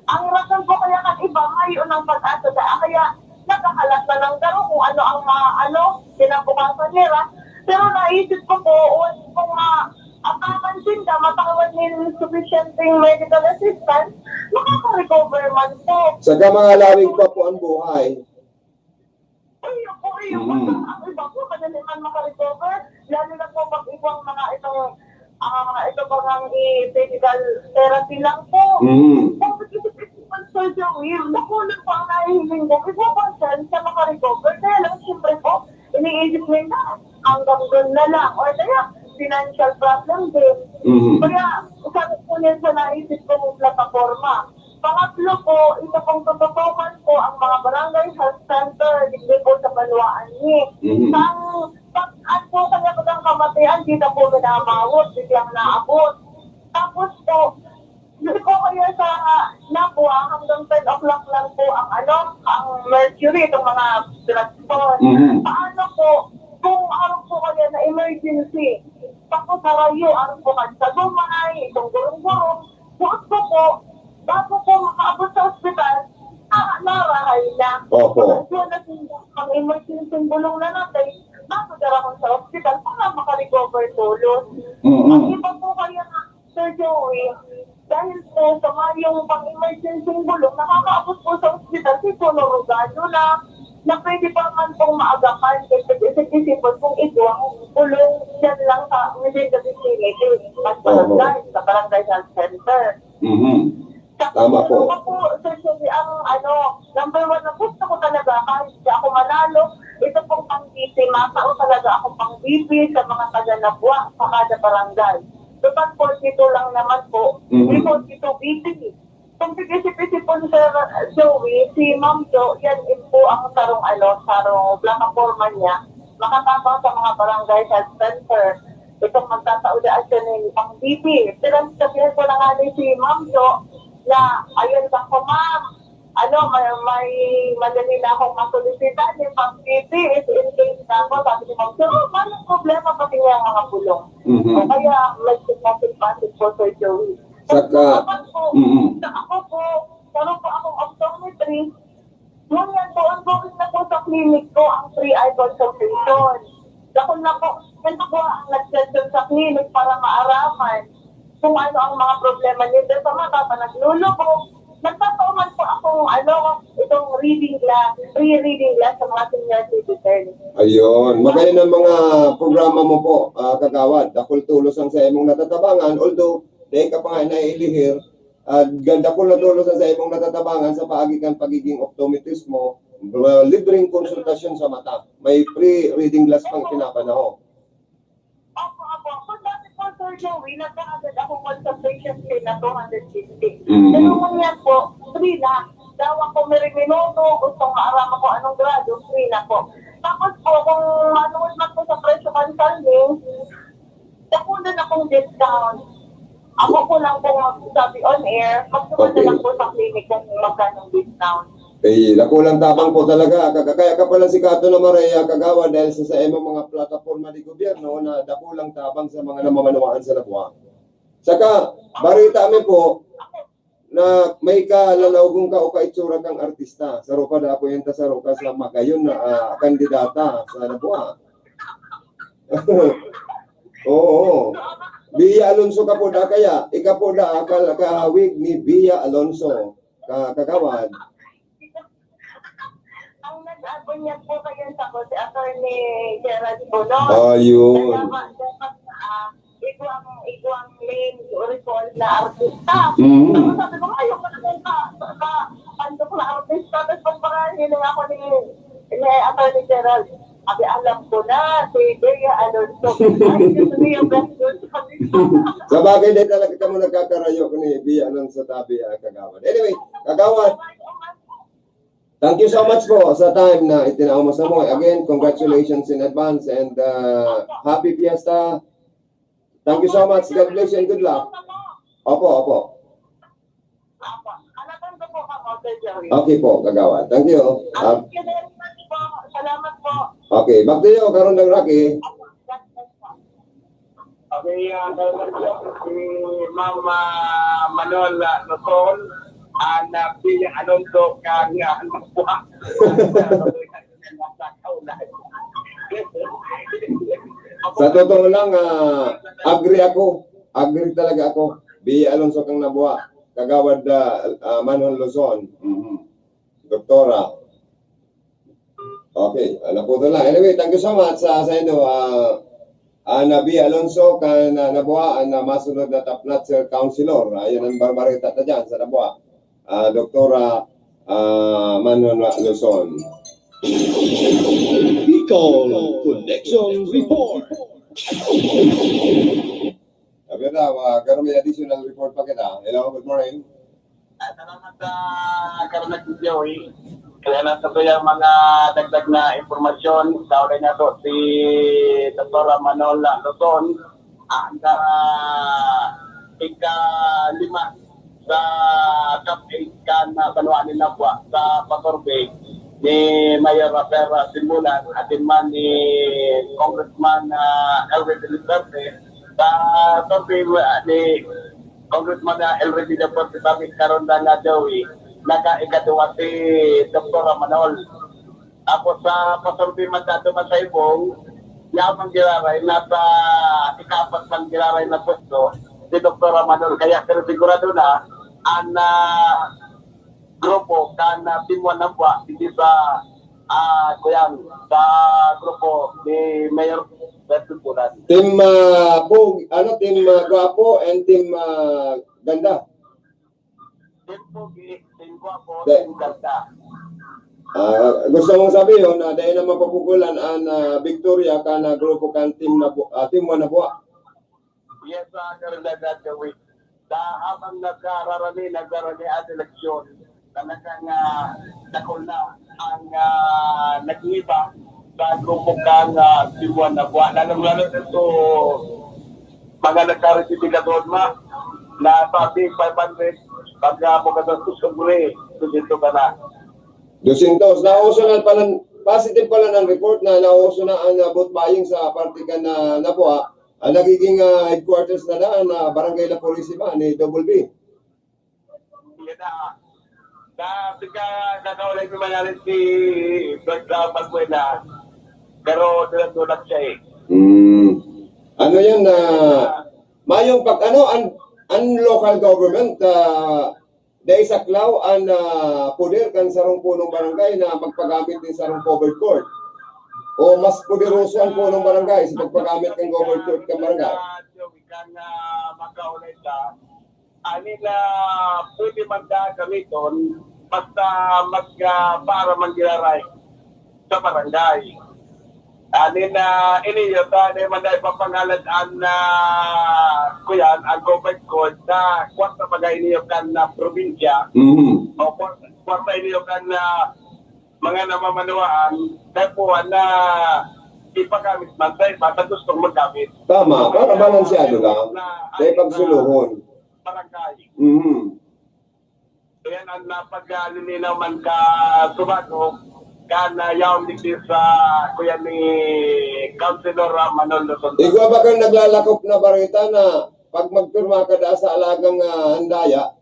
ang rason po kaya kan iba ngayon ang pag-asa kaya nagkakalat na ng daro kung ano ang kinabukasan nila. Pero naisip ko po, kung akapansin ka, matawan nila sufficient medical assistance, makaka-recover man po. Saka mga lawig pa po ang buhay. Ayun po. Ang iba po, madali man maka-recover, lalo na po pag ibang mga ito bang i-physical therapy lang po. Kung mag-isip-isipan sa Joey, nakulang po ang nahihiling ko, ipapansan sa maka-recover. Kaya lang, siyempre po, iniisip nila, hanggang doon na lang. Or kaya, financial problem din. Kaya, sabi po niyan sa naisip ko ng plataforma. Pangatlo po, ito pong tututukan po ang mga barangay health center dito po sa Baluaan ni. Pag po kanya po ng kamatayan, dito po minamawot, biglang naabot. Tapos po, dito po kaya sa Napua, hanggang 10 o'clock lang po ang mercury, itong mga drugstore. Paano po, kung araw po kaya na emergency, tapos harayo, araw po kan sa Dumay, itong gurong-gurong, buot po, bago po makaabot sa ospital, narahay na. Opo. Ang emergency bulong na natin, bago darahon sa ospital, para makarecover tulot. Ang iba po kaya na, Sir Joey, dahil po sa yung pang-emergency bulong, nakakaabot po sa ospital, siguro rogado na pwede pa man pong maagapan isip-isipon kung ito ang bulong dyan lang sa within the vicinity at barangay, sa barangay health center. Tama po. Ako po, Sir Joey, ang number one na gusto ko talaga, kahit di ako manalo, ito pong pang-BP, masao talaga ako pang-BP sa mga taga-Nabua sa kada barangay. Total 42 lang naman po, 42 BP. Kung pag-isip-isip po Sir Joey, si Ma'am Jo, yan po ang sarong plataforma niya, makatabang sa mga barangay health center. Itong magtataudaan siya ng pang-BP. Pero sabihin ko na nga ni si Ma'am Jo, na ayun lang ko ma'am, may madali na akong masolicitan yung pang-BP, is in case na ako, sabi ni Ma'am Jo, malang problema pati niya ang mga bulong. O kaya, may significant po Sir Joey. Saka, Ako po, meron po akong optometry. Ngunyan po, ang booking na po sa clinic ko, ang free eye consultation. Dahil na po, yan po ang nag-session sa clinic para maaraman kung ano ang mga problema nito sa mata pa naglulubog. Nagpapauman po akong itong free reading glass sa mga senior citizens. ayun. Magaling ang mga programa mo po, kagawad. Dakol tulos ang sa imong natatabangan, although dahil ka pa nga nailihir, ganda ko na tulos ang sa imong natatabangan sa paagikan pagiging optometrist mo, libreng konsultasyon sa mata. May free reading glass pang pinapanaho. Opo. Kung dati po, Sir Joey, nagkakagad akong consultation fee na 250. Pero ngayon po, free na. daw ako may minuto, gusto nga alam ako anong grado, free na po. Tapos po, kung manuot na po sa presyo consulting, nakunan akong discount. Ako po lang po magsasabi on air, magsuman na lang po sa clinic kung magkano discount. Eh, nakulang tabang po talaga. Kaya ka pala si Kato na Maria Kagawa dahil sa emo mga plataforma di gobyerno na nakulang tabang sa mga namamanuaan sa Labuan. Saka, barita kami po na may kalalawgong ka o kaitsura kang artista. Sarupa na po yung tasaruka sa magayon na kandidata sa Labuan. Oo. Bia Alonso ka po da kaya. Ika po da kahawig ni Bia Alonso. Kagawad. Ang nag-abunyag po kayo sa ko, si Atty. Gerald Bono. Ayun. Iguang main report na artista. Mm. Tapos sabi ko, ayaw ko na kung pandok na artista. Tapos pagpakahin ako ni Atty. Gerald. Abi, alam ko na, si Bea Alonso. Ay, gusto niya yung best good sa Sa bagay din talaga kamo nagkakarayo ko ni Bia Alonso tabi Kagawad. Anyway, Kagawad, thank you so much po sa time na itinao mo sa mo. Again, congratulations in advance and happy fiesta. Thank you so much. God bless you and good luck. Opo. Anakan ko po ka, Sir Jerry. Okay po, Kagawad. Thank you. Thank you very much po. Salamat po. Okay, back to you, Karon ng Rocky. Okay, si Ma'am Manuel Luzon, na Bia Alonso kang buha. Sa totoo lang, agree ako. Agree talaga ako. Bia Alonso kang nabuha. Kagawad Manuel Luzon. Doktora. Okay, po ito lang. Anyway, thank you so much sa inyo. Nabi Alonso kan nabuha na masunod na top notcher counselor. Ayan ang barbarita na dyan sa nabuha. Doktora Manuel Luzon. Bicol Connection Report. Sabi na, karoon may additional report pa kita. Hello, good morning. Salamat sa karoon ng Joey. Kaya nasa to yung mga dagdag na informasyon sa ulit na to si Dr. Manuel Luzon ang ika-5 sa Cap 8 kan na banuanin na po sa Patorbe ni Mayor Rafael Simulan at man ni Congressman Elred Lizarte sa Patorbe ni Congressman Elred Lizarte sabi karon na Joey naka-ikaduwa si Dr. Manuel. Tapos sa Patorbe Mandado Masaybong, yamang giraray, nasa ika-4 man giraray na pwesto si Dr. Manuel. Kaya pero sigurado na ang grupo kan Timuan ng Buwa, hindi sa kuyan, sa grupo ni Mayor Bertupulan. Team Team Guapo and Team Ganda. Team Pugi, Team Guapo, Team Ganda. Gusto mong sabihin na dahil naman papugulan ang Victoria ka na grupo kan Team Timuan na Buwa. Yes, karalagat gawin. Habang nagkararami at eleksyon, talagang nakul na ang nag-iba sa grupo kang Timuan na Buwa. Lalong-lalo nito mga nagkaresipika doon na sabi 500 pag mga susumbre, dito ka na. 200. Nauso na pala, positive pala ng report na nauso na ang vote buying sa partikan na Nabuha. Nagiging headquarters na daan na Barangay La Purisima ni Double B. Yan na. Bigla nakaulay ko manyarin si Dr. Pagbuena. Pero tulad siya Ano yan na mayong pag ang local government dahil sa klaw ang poder kan sarong punong barangay na magpagamit din sarong covered court. O mas poderoso ang punong barangay sa pagpagamit ng covered court ng barangay. Kang makaulay ka, anila pwede gamiton basta para manggiraray sa barangay. Anila iniyo ta man dahil papangalan ang kuyan ang covered court na kwarta bagay niyo kan na probinsya. O kwarta niyo kan mga namamanuaan, dahil po na ipagamit man tayo, basta gustong magamit. Tama, para balansyado lang. Dahil pagsuluhon. Barangay. Mm-hmm. Yan ang napaglilinaw man ka Tubago, kana yaw dito sa kuya ni Councilor Manolo Sonda. Igwa ba kang naglalakop na barita na pag magpirma ka da sa alagang handaya,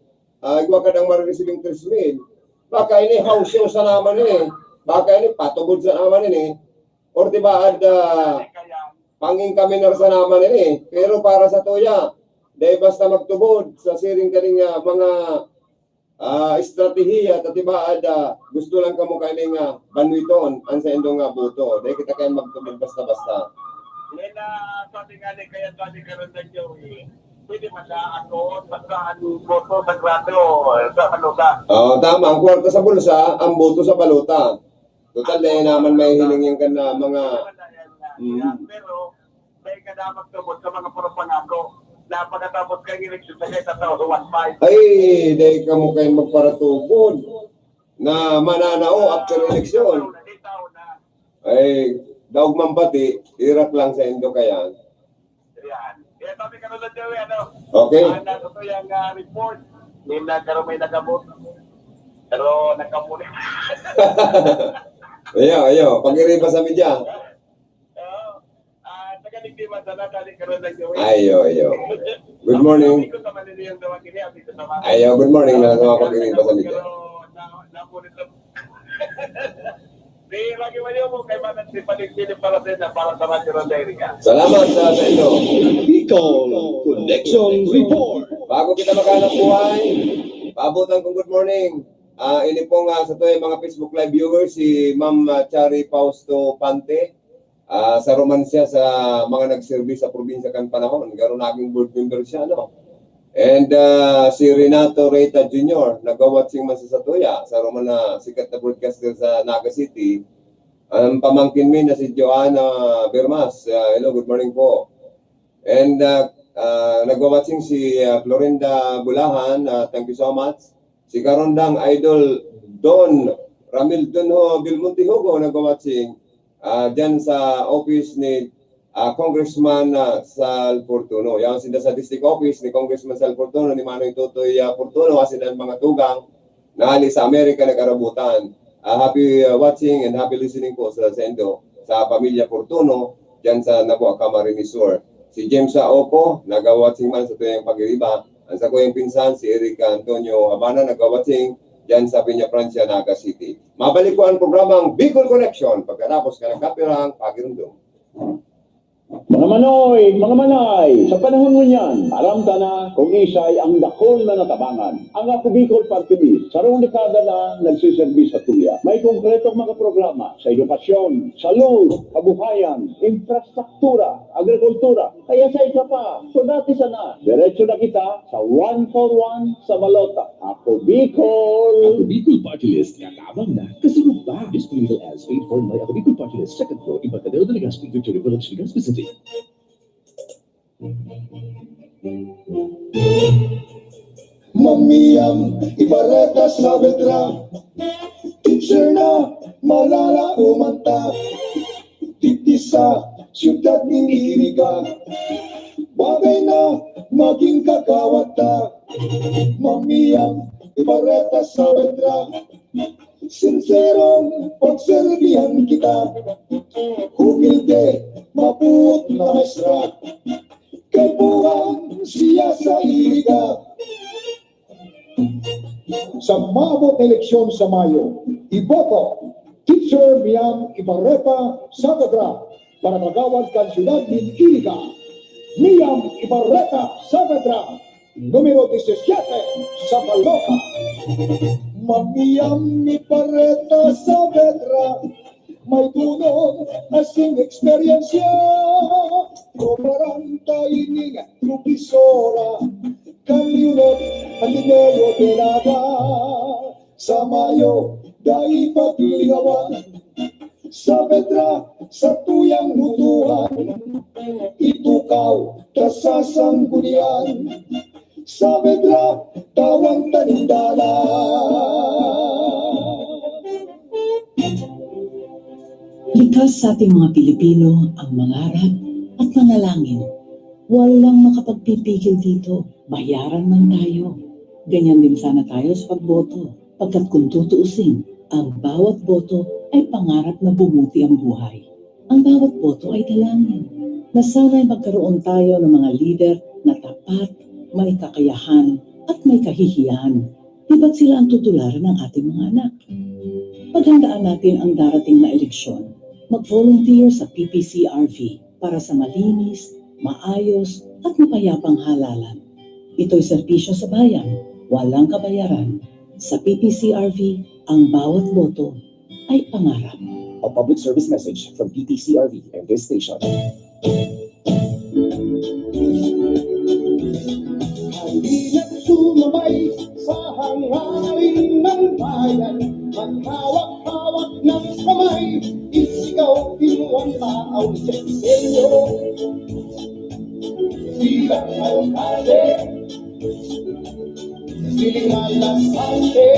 igwa ka nang mariresibing 3,000. Baka ini house yung sa naman eh. Baka ini patubod sa naman ini. Or diba panging kami na sa naman ini. Pero para sa tuya, dahil basta magtubod sa siring kaning mga estratehiya, tatiba gusto lang kamo kaning banwiton ang sa indong buto. Dahil kita kayo magtubod basta-basta. Yan na sabi nga ni kaya sabi karon na Joey. Pwede man na ako basta ang boto sa grado sa baluta. Tama. Ang kwarta sa bulsa, ang boto sa baluta. Total na naman may hiling yung kana mga... Pero may kada magtubod sa mga pangako na pagkatapos kang eleksyon sa kaya sa 1.5. Ay, dahil ka mo kayo magparatubod na mananao after eleksyon. Ay, daog mambati, irak lang sa Indo kaya. Yan. Kaya sabi ka na Joey, Okay. Nato to yung report. Hindi na karoon may nagamot. Pero nagkamulit. Ayo. Pag-iriba sa media. Nagaling di madala dali karoon ng Joey. Ayo. Good morning. Ayo, good morning na sa mga pag-iriba sa media. Di lagi mo kay Manang si Paligpilip para sa Radyo Ronda. Salamat sa inyo. Bicol Connection Report. Bago kita maghanap buhay, paabutan kong good morning. Ini pong sa to mga Facebook Live viewers, si Ma'am Chari Fausto Pante. Sa romansya sa mga nag-service sa probinsya kan panahon. Garo naging board member siya, no? And si Renato Reyta Jr., nag-watching man sa Satuya, sa Roman na sikat na broadcaster sa Naga City. Ang pamangkin min na si Joanna Bermas. Hello, good morning po. And nag-watching si Florinda Bulahan. Thank you so much. Si Karondang Idol Don Ramil Donho Bilmuntihogo nag-watching dyan sa office ni Congressman Sal Fortuno. Yan sila sa district office ni Congressman Sal Fortuno, ni Manoy Totoy Fortuno, kasi ng mga tugang na ali sa Amerika nagkarabutan. Happy watching and happy listening po sa Sendo, sa pamilya Fortuno, dyan sa Nabuo Camarines Sur. Si James Opo, nag-watching man sa tuyang pag-iriba. Ang sa kuyang pinsan, si Eric Antonio Habana, nag-watching dyan sa Peña Francia, Naga City. Mabalik ko ang programang Bicol Connection pagkatapos ka ng kapirang pagirundong. Mga manoy, mga manay, sa panahon mo niyan, alam ta na kung isa'y ang dakol na natabangan. Ang Ako Bicol Party List, sarong dekada na nagsiservis sa tuya. May konkretong mga programa sa edukasyon, salud, kabuhayan, infrastruktura, agrikultura. Kaya sa isa pa, so dati sana, diretso na kita sa 141 sa Malota. Ako Bicol! Ako Bicol Party List, kakabang na. Kasunod ba? This political ads paid for by Ako Bicol Party List, second floor, Ibarcadero de Legazpi, Victoria Village, Legazpi City. Mamiyang ibareta sa betra, teacher na malala umanta, diti sa siyudad ng Iriga, bagay na maging kakawata. Mamiyang ibareta sa betra, sinserong pagserbihan kita, humilde, mabuot na maestra, kay buwang siya sa Iriga. Sa mabot eleksyon sa Mayo, iboto Teacher Miam Ibarreta Saavedra para magawad kan siyudad ng Iriga. Miam Ibarreta Saavedra, numero 17 sa Balota. Mamiam Ibarreta Saavedra, may tunod asing eksperyensya, komaranta ining trupisora, kaliunod ang dinero tinada, sa Mayo dahil pagligawan, sa Petra sa tuyang lutuhan, itukaw kasasanggunian, sa Petra tawang tanindala. Likas sa ating mga Pilipino ang mangarap at manalangin. Walang makapagpipigil dito. Bayaran man tayo. Ganyan din sana tayo sa pagboto. Pagkat kung tutuusin, ang bawat boto ay pangarap na bumuti ang buhay. Ang bawat boto ay dalangin. Na sana'y magkaroon tayo ng mga lider na tapat, may kakayahan at may kahihiyan. Di ba't sila ang tutularan ng ating mga anak? Paghandaan natin ang darating na eleksyon. Mag-volunteer sa PPCRV para sa malinis, maayos at mapayapang halalan. Ito'y serbisyo sa bayan, walang kabayaran. Sa PPCRV, ang bawat boto ay pangarap. A public service message from PPCRV and this station. Halina't sumabay sa hangarin ng bayan, maghawak-hawak ng kamay, isigaw kinuwang taaw sa inyo. Bilang alkalde, siling malasante,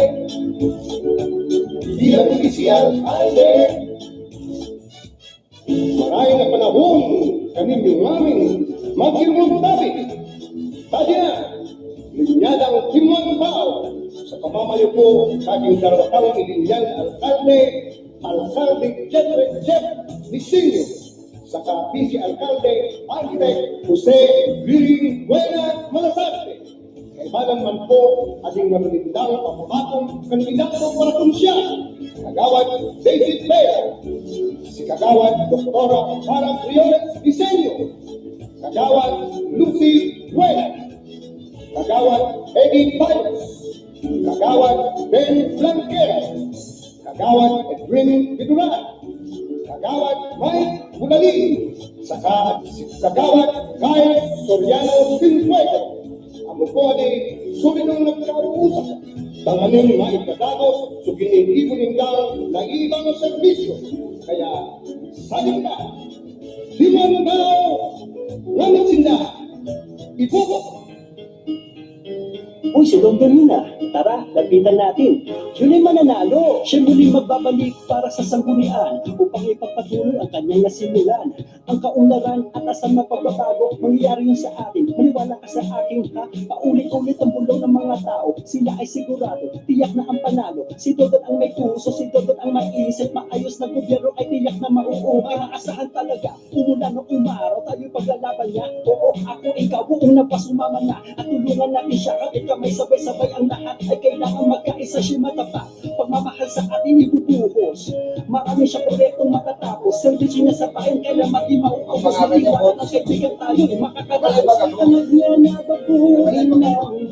bilang isi-alkalde. Maray na panahon, kaninyong aming magkirulong tabi. Tadya, linyadang timang tao sa pamamayo ko aking karawatang ilinyang alkalde Jeff Nisinyo, saka vice-alkalde Architect Jose Villanueva Malasarte. Kaibalan man po ating namanindang pamuhatong kandidato para kunsya, Kagawad David Blair, si Kagawad Doktora Farah Riones Disenyo, Kagawad Lucy Buena, Kagawad Eddie Payas, Kagawad Ben Blanquera, Kagawad Edwin Biduran, Kagawad Mike Bulalin, saka si Kagawad Kyle Soriano Pinfuego. Amo po ni sulinong nagkauusap, tanganin nga ikadagos so kinilibunin kang na ibang serbisyo. Kaya saling ka, liman daw, ngamit sinda, ibuko. Uy, si Don Donina, tara, lapitan natin. Yun ay mananalo. Siya muling magbabalik para sa sanggunian upang ipagpatuloy ang kanyang nasimulan. Ang kaunlaran at asang magpapatago, mangyayari yun sa atin. Maniwala ka sa akin, ha? Paulit-ulit ang bulong ng mga tao. Sila ay sigurado, tiyak na ang panalo. Si Dodon ang may puso, si Dodon ang maiisip. Maayos na gobyerno ay tiyak na mauubay. Aasahan talaga, umulan o umaraw, tayo paglalaban niya. Oo, ako, ikaw, buong napasumama na. At tulungan natin siya, kapit kamay sabay-sabay ang lahat ay kailangan magkaisa siya matapat. Pagmamahal sa atin ibubuhos. Marami siya proyektong matatapos. Servisyo niya sa bayan, kailan maging mauubos. Matiwala ng kaibigan tayo, makakaraos. Anak niya na babuhin ng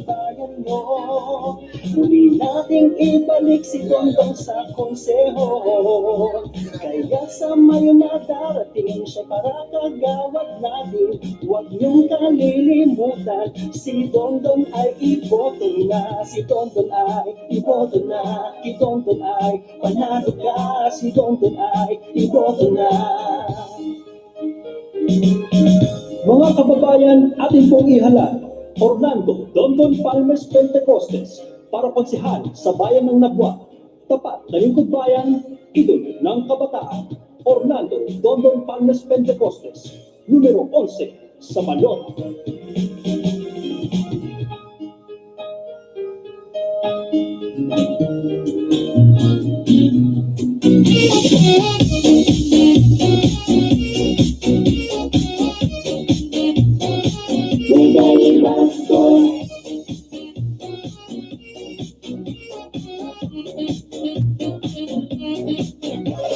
bayan mo. Muli nating ibalik si Dondong sa konseho. Kaya sa mayo na darating siya para kagawad natin. Huwag niyong kalilimutan, si Dondong ay iboto na. Si Dondong ay iboto na. Si Dondong ay panalo ka. Si Dondong ay iboto na. Mga kababayan, ating pong ihala Orlando Dondon Palmes Pentecostes para pagsihal sa bayan ng Nabwa. Tapat na lingkod bayan, idol ng kabataan. Orlando Dondon Palmes Pentecostes, numero 11 sa Malot.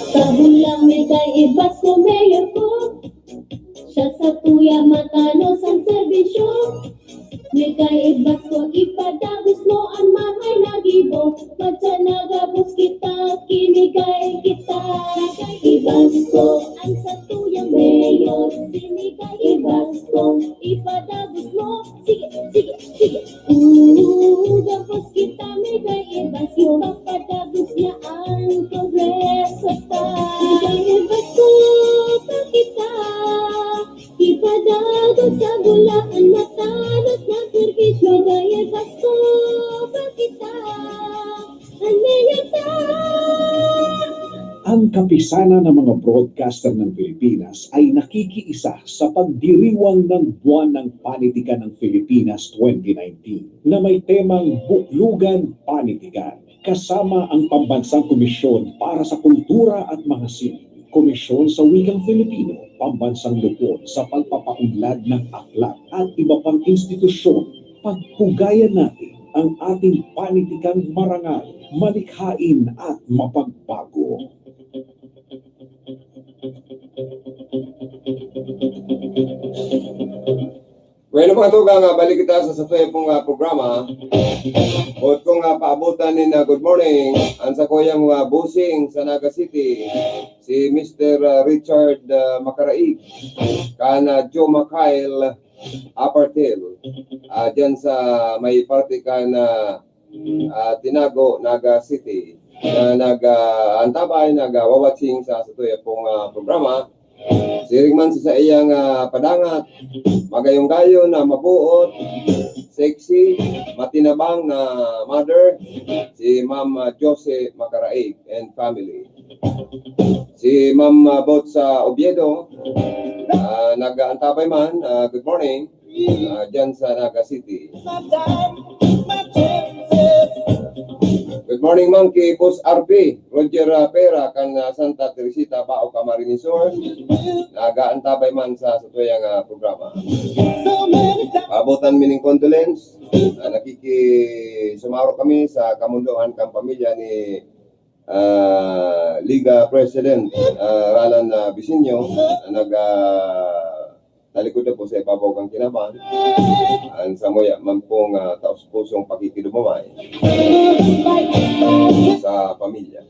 Sabulang may kaibas ko mayor ko. Siya sa tuya matalo sa serbisyo. May kaibas ko ipadagos mo ang mahay na gibo. Magsanagabos kita, kinigay kita. Ibas ko ang sa tuyang mayor. Sinigay ibas ko ipadagos mo. Sige, sige, sige. Gabos kita may kaibas ko. Papadagos niya ang kongreso ta. May ibas ko pa kita. Ipadagos sa bulaan matalos na servisyo. May ibas ko pa kita. Ang mayor ta. Ang Ang kapisanan ng mga broadcaster ng Pilipinas ay nakikiisa sa pagdiriwang ng Buwan ng Panitikan ng Pilipinas 2019 na may temang Buklugan Panitikan, kasama ang Pambansang Komisyon para sa Kultura at mga Sine, Komisyon sa Wikang Filipino, Pambansang Lupon sa pagpapaunlad ng aklat at iba pang institusyon. Pagpugayan natin ang ating panitikang marangal, malikhain at mapagbago. Bueno mga tugang, balik kita sa satuya pong programa. Bukod kong paabutan ni good morning ang sa kuyang busing sa Naga City, si Mr. Richard Macaraig, kana Joe Makail Apartel, dyan sa may party ka na Tinago, Naga City, na nag-antabay, nag-wawatsing sa satuya pong programa. Siring man sa iyang padangat, magayong-gayo na mabuot, sexy, matinabang na mother, si Ma'am Jose Macaraig and family. Si Ma'am Bot sa Oviedo, nag-antabay man, good morning, dyan sa Naga City. Good morning, Ma'am, kay Boss RP, Roger Pera, kan Santa Teresita, Bao Camarinesor, nag-aantabay man sa tuyang programa. Abutan mining condolence, nakikisumaro kami sa kamunduhan kang pamilya ni Liga President Ralan Bisinyo, talikod na po sa ibabaw kang kinaban, ang samoya man pong taos-pusong pakikidumamay sa pamilya.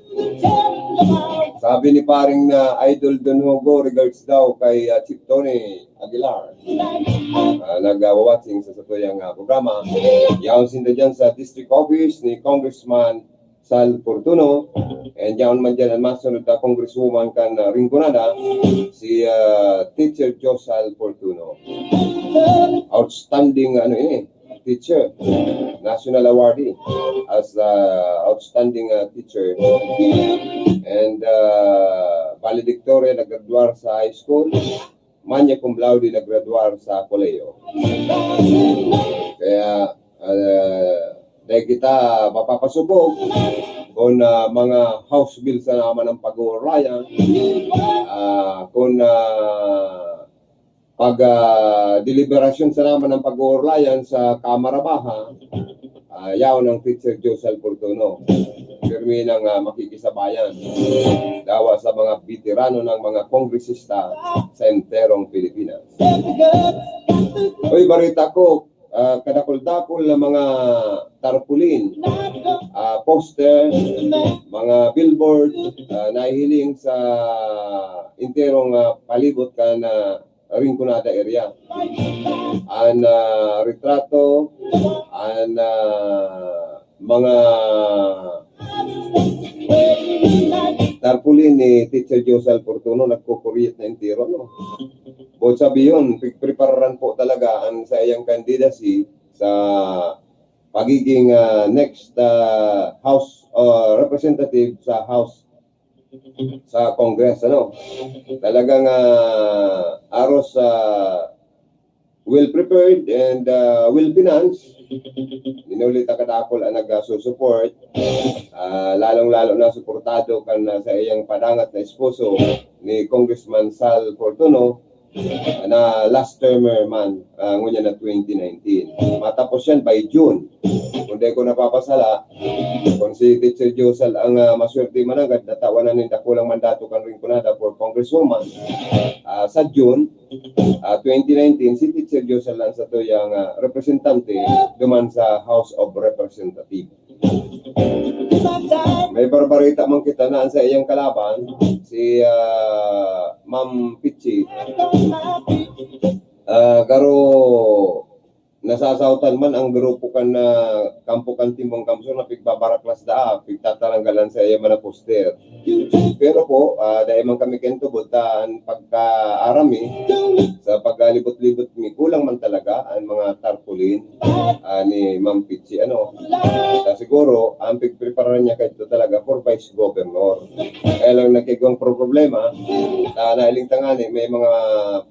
Sabi ni paring Idol Don Hugo, regards daw kay Chief Tony Aguilar, nag-wawatsing sa satuyang programa. Yaon sinda dyan sa district office ni Congressman Sal Fortuno, and yaon man dyan ang masunod na Congresswoman kan Rinconada, si Teacher Josal Fortuno. Outstanding teacher, national awardee as outstanding teacher, and valedictorian naggraduar sa high school, magna cum laude naggraduar sa koleyo. Kaya dahil kita mapapasubok kung mga house bills na naman ang pag-uurayan, kung pag-deliberasyon sa naman ng pag-uurayan sa Kamara Baha, yaon ng Teacher Josal Fortuno. Pirmi ng makikisabayan dawa sa mga veterano ng mga kongresista sa enterong Pilipinas. Uy, barita ko, kadakol-dakol na mga tarpaulin, poster, mga billboard, nahihiling sa interong palibot ka na Rinconada area. Ang retrato, ang mga tarpaulin ni Teacher Josal Fortuno, nagkukuriyat na entero, no? Bukod sabi yun, prepararan po talaga ang sa iyang candidacy sa pagiging next House Representative sa House sa Congress, ano? Talagang aros well prepared and well financed. Inulit kadakol ang nag-support, lalong-lalo na suportado kan sa iyang padangat na esposo ni Congressman Sal Fortuno, na last termer man ngunya na 2019. Matapos yan by June. Kung di ko napapasala, kung si Teacher Josal ang maswerte managad, natawanan ng dakulang mandato kan Rinconada for Congresswoman, sa June 2019, si Teacher Josal lang sa tuyang representante duman sa House of Representatives. May barbarita man kita na sa iyang kalaban, si Ma'am Pichi. Garo nasasautan man ang grupo kan na kampo kan timbong kamso na pigbabaraklas da pigtataranggalan sa iya man poster. Pero po dahil man kami kento butaan pagka-arami sa pagkalibot-libot mi kulang man talaga ang mga tarpaulin ni Ma'am Pichi siguro ang pigpreparan niya kayto talaga for vice governor. Kaya lang nakigwang problema nailing tangani may mga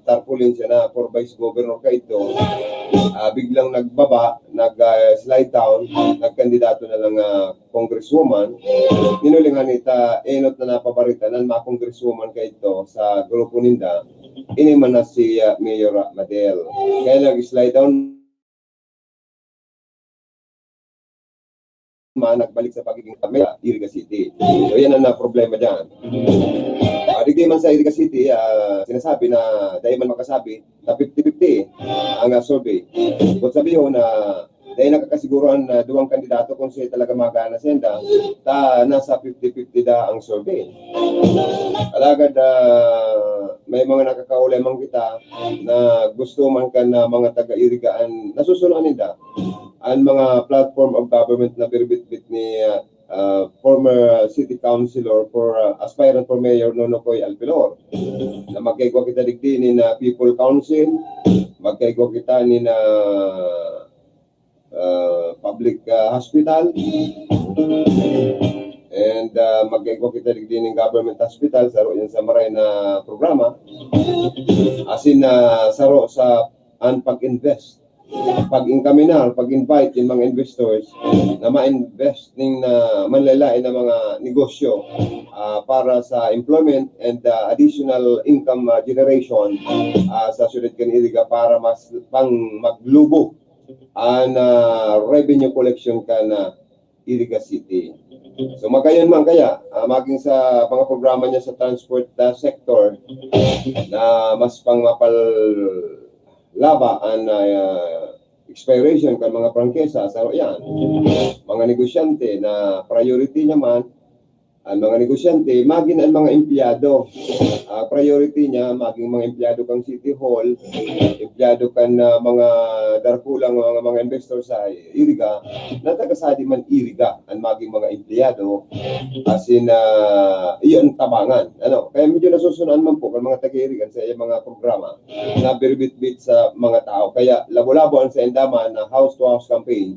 tarpaulin siya na for vice governor kayto biglang nagbaba, nag-slide down, nagkandidato na lang congresswoman. Ninulingan ita, enot na napabarita ng mga congresswoman kayto sa grupo ninda, iniman na si Mayor Madel. Kaya nag-slide down, nagbalik sa pagiging kamera, Iriga City. So yan ang problema dyan. Di man sa Iriga City, sinasabi na dahil man makasabi na 50-50 ang survey. Kung sabihin na dahil nakakasiguruhan na duwang kandidato kung siya talaga magana senda, nasa 50-50 da ang survey. Alagad may mga nakakaulemang kita na gusto man ka na mga taga-irigaan, nasusunuan nila ang mga platform of government na birbit-bit ni former city councilor for aspirant for mayor Nonokoy Alpilor na magkaigwa kita digdi na people council, magkaigwa kita ni na public hospital and magkaigwa kita digdi ng government hospital saro yan sa maray na programa asin saro sa pag-invest pag-incaminar, pag-invite yung mga investors na ma-invest ng manlalain na mga negosyo para sa employment and additional income generation sa Ciudad Caniriga para mas pang maglubo ang revenue collection ka na Iriga City. So magayon man kaya maging sa mga programa niya sa transport sector na mas pang mapal laba ang expiration kan mga prangkesa sa yan. Mga negosyante na priority naman ang mga negosyante maging ang mga empleyado. Priority niya maging mga empleyado kang City Hall, empleyado kan mga darkulang mga investor sa Iriga na tagasadi man Iriga ang maging mga empleyado asin iyon tabangan. Kaya medyo nasusunan man po kan mga taga-Irigan sa mga programa na birbit-bit sa mga tao. Kaya labo-labo ang sa endaman na house-to-house campaign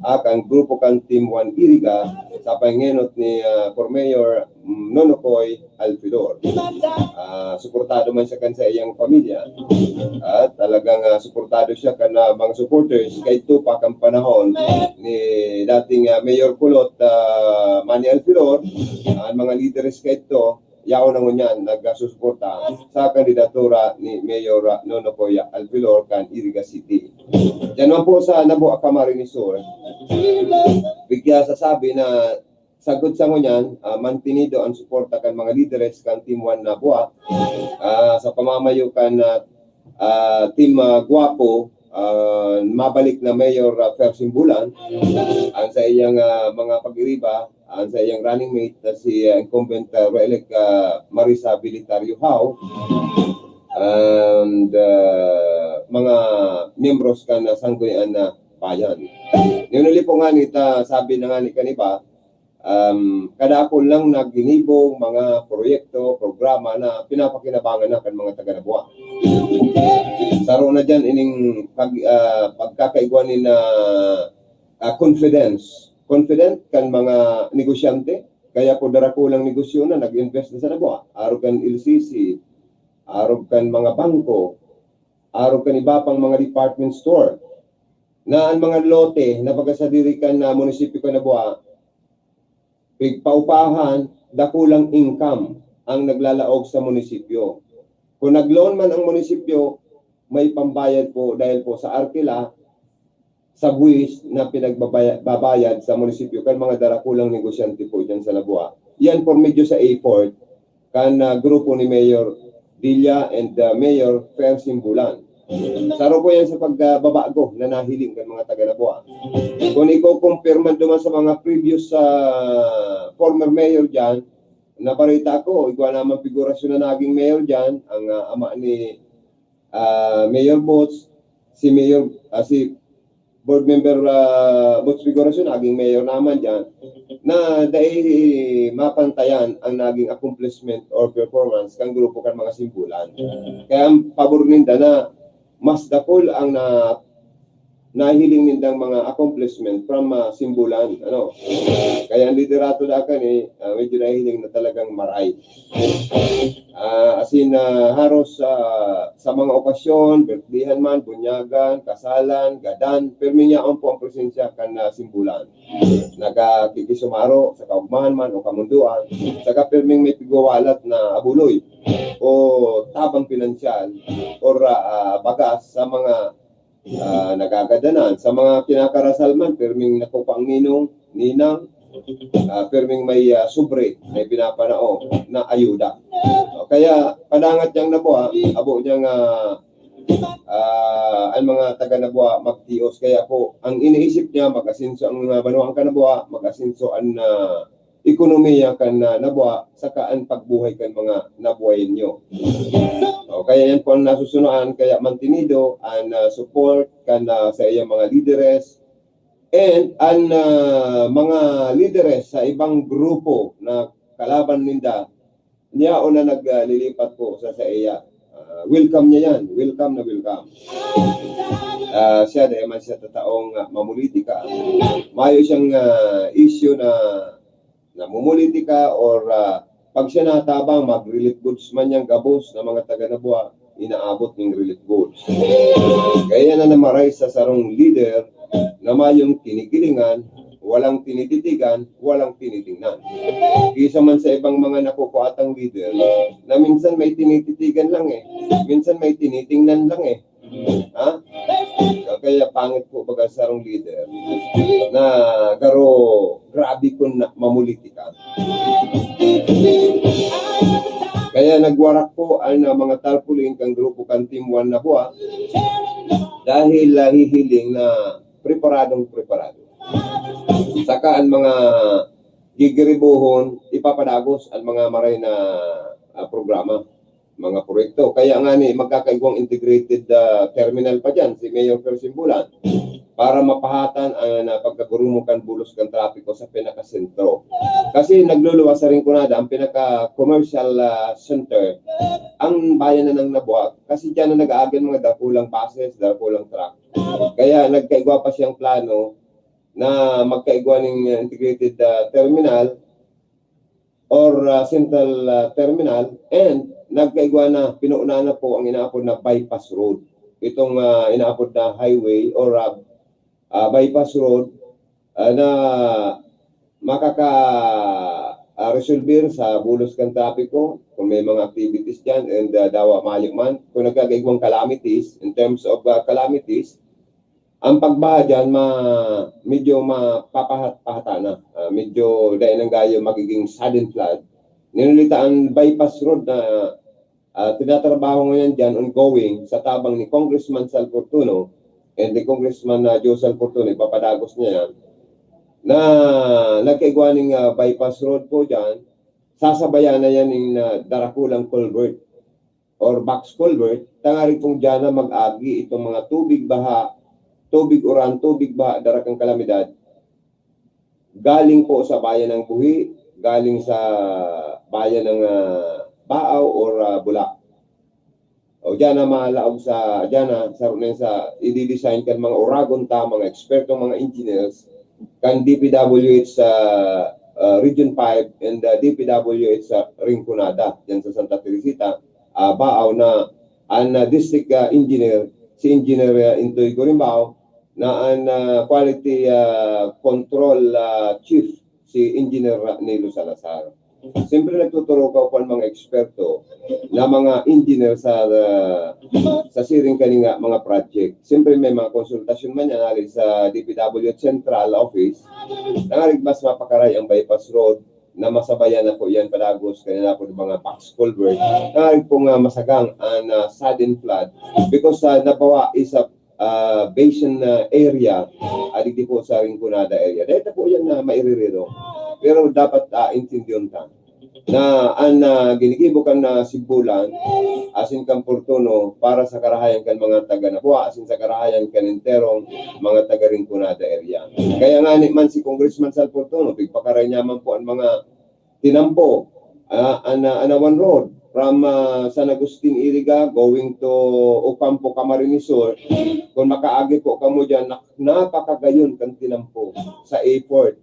ang grupo kan Team 1 Iriga sa panginot ni for Mayor Nonokoy Alpilor. Suportado man siya kan sa iyang pamilya at talagang suportado siya kan mga supporters kay tupak ang panahon ni dating Mayor Kulot Manny Alpilor. Ang mga leaders kay ito yaon na ngunyan nagsusuporta sa kandidatura ni Mayor Nonokoy Alpilor kan Iriga City. Yan man po sa Nabo Camarines Sur. Bigya sasabi na sagot sa ngunyan, mantinido ang suporta kan mga leaders kan Team 1 na buwa sa pamamayo kan Team Guapo mabalik na Mayor Persimbulan ang sa iyang mga pag-iriba ang sa iyang running mate na si incumbent re-elect Marisa Bilitario Hao and mga miyembros kan sanggunian na bayan. Ngunuli po nga nita sabi na nga ni kaniba kada ako lang nagginibong mga proyekto, programa na pinapakinabangan na kan mga taga-Nabuwa. Saro na dyan ining pagkakaigwanin na confident kan mga negosyante. Kaya po darakulang negosyo na nag-invest na sa Nabuwa. Araw kan LCC, araw kan mga bangko, araw kan iba pang mga department store na ang mga lote na pagkasadirikan na munisipyo ka Nabuwa paupahan, dakulang income ang naglalaog sa munisipyo. Kung nag-loan man ang munisipyo, may pambayad po dahil po sa arkila, sa buwis na pinagbabayad sa munisipyo kan mga darakulang negosyante po dyan sa Nabuwa. Yan po medyo sa effort kan grupo ni Mayor Dilla and Mayor Persimbulan. Saro po yan sa pagbabago na nahiling kan mga taga-Nabuwa. Kung i-compare man duman sa mga previous former mayor dyan, naparita ko, ikaw naman figurasyon na naging mayor dyan, ang ama ni Mayor Bots, si board member Butch Figuracion, naging mayor naman dyan, na dahil mapantayan ang naging accomplishment or performance kang grupo kan mga simbulan. Kaya ang pabor ninda na mas dakol ang nahiling nindang mga accomplishment from simbulan. Ano? Kaya ang liderato na kan medyo nahiling na talagang maray. Haros sa mga okasyon, birthdayan man, bunyagan, kasalan, gadan, permi niya po ang presensya kan simbulan. Nagkikisumaro sa kaugmahan man o kamunduan, saka perming may pigwawalat na abuloy o tabang pinansyal or bagas sa mga nagagadanan. Sa mga kinakarasal man, perming nakupang ninang, perming may sobre, may pinapanao na ayuda. Kaya padangat niyang nabuha, abo niyang ang mga taga nabuha magtios. Kaya po, ang iniisip niya, mag-asinso ang mga banuang kanabuha, mag-asinso ang ekonomiya kan nabuha, saka ang pagbuhay kan mga nabuhayin niyo. Kaya yan po ang nasusunaan, kaya mantinido ang support kan sa iyang mga leaders and ang mga leaders sa ibang grupo na kalaban ninda, niya o na naglilipat po sa iya. Welcome niya yan. Welcome na welcome. Siya dahil man siya tataong mamulitika. Mayo siyang issue na mumulitika or pag siya natabang, mag-relief goods man niyang gabos na mga taga-nabuha, inaabot ng relief goods. Kaya na namaray sa sarong leader na mayong tinigilingan, walang tinititigan, walang tinitingnan. Kisa man sa ibang mga nakukuatang leader na minsan may tinititigan lang minsan may tinitingnan lang Ha? Kaya pangit po baga sarong leader na grabe kung mamulitika. Kaya nagwarak po ang mga tarpaulin kang grupo kan Team 1 na buha dahil hihiling na preparado. Saka ang mga gigribuhon, ipapadagos ang mga maray na programa, mga proyekto. Kaya nga magkakaigwang integrated terminal pa dyan, si Mayor Persimbulan, para mapahatan ang pagkagurumukan bulos ng trapiko sa pinakasentro. Kasi nagluluwas sa Rinconada, ang pinaka-commercial center, ang bayan na ng nabuha, kasi dyan na nag-aagal mga dakulang buses, dakulang truck. Kaya nagkaigwa pa siyang plano na magkaigwa ng integrated terminal or central terminal, and nagkaigwa na, pinuuna na po ang inaapod na bypass road. Itong inaapod na highway or bypass road na makaka-resolver sa bulos ng trapiko kung may mga activities dyan and dawa malik man. Kung nagkakaigwang calamities, in terms of calamities, ang pagbaha dyan medyo mapapahata na. Medyo dahil ng gayo magiging sudden flood. Ninulita ang bypass road na tinatrabaho ngayon dyan ongoing sa tabang ni Congressman Sal Fortuno and ni Congressman Joe Sal Fortuno, ipapadagos niya yan, na nagkaigwaning bypass road po dyan, sasabayan na yan ng darakulang culvert or box culvert, tangaring pong dyan na mag-agi itong mga tubig baha, tubig uran, tubig baha, darakang kalamidad, galing po sa bayan ng Buhi, galing sa bayan ng Baaw or Bula. O dyan na malaog sa, i-design kan mga Oragon mga ekspertong mga engineers, kan DPWH sa Region 5 and DPWH sa Rinconada, dyan sa Santa Teresita, Baaw na ang district engineer, si Engineer Intoy Gorimbao, na ang quality control chief, si Engineer Nelo Salazar. Siyempre nagtuturo ka po ang mga eksperto na mga engineer sa siring kaninga mga project. Siyempre may mga konsultasyon man yan sa DPW Central Office. Nangarig mas mapakaray ang bypass road na masabayan na po yan padagos kanina po ng mga box culvert. Nangarig po nga masagang ang sudden flood because nabawa is a basin area, di po sa Rinconada area. Dahil po yan na mairirito. Pero dapat intindihan ka. na an ginigibo kan na Sibulan asin kan Portuno para sa karahayan kan mga taga Nabua asin sa karahayan kan enterong mga taga Rinconada area. Kaya nga ni man si Congressman Sal Portuno pigpakaray niya man po ang mga tinampo Anawan Road from San Agustin Iriga going to Ocampo Camarines Sur. Kung makaagi po kamo dyan, napakagayon kan tinampo sa airport.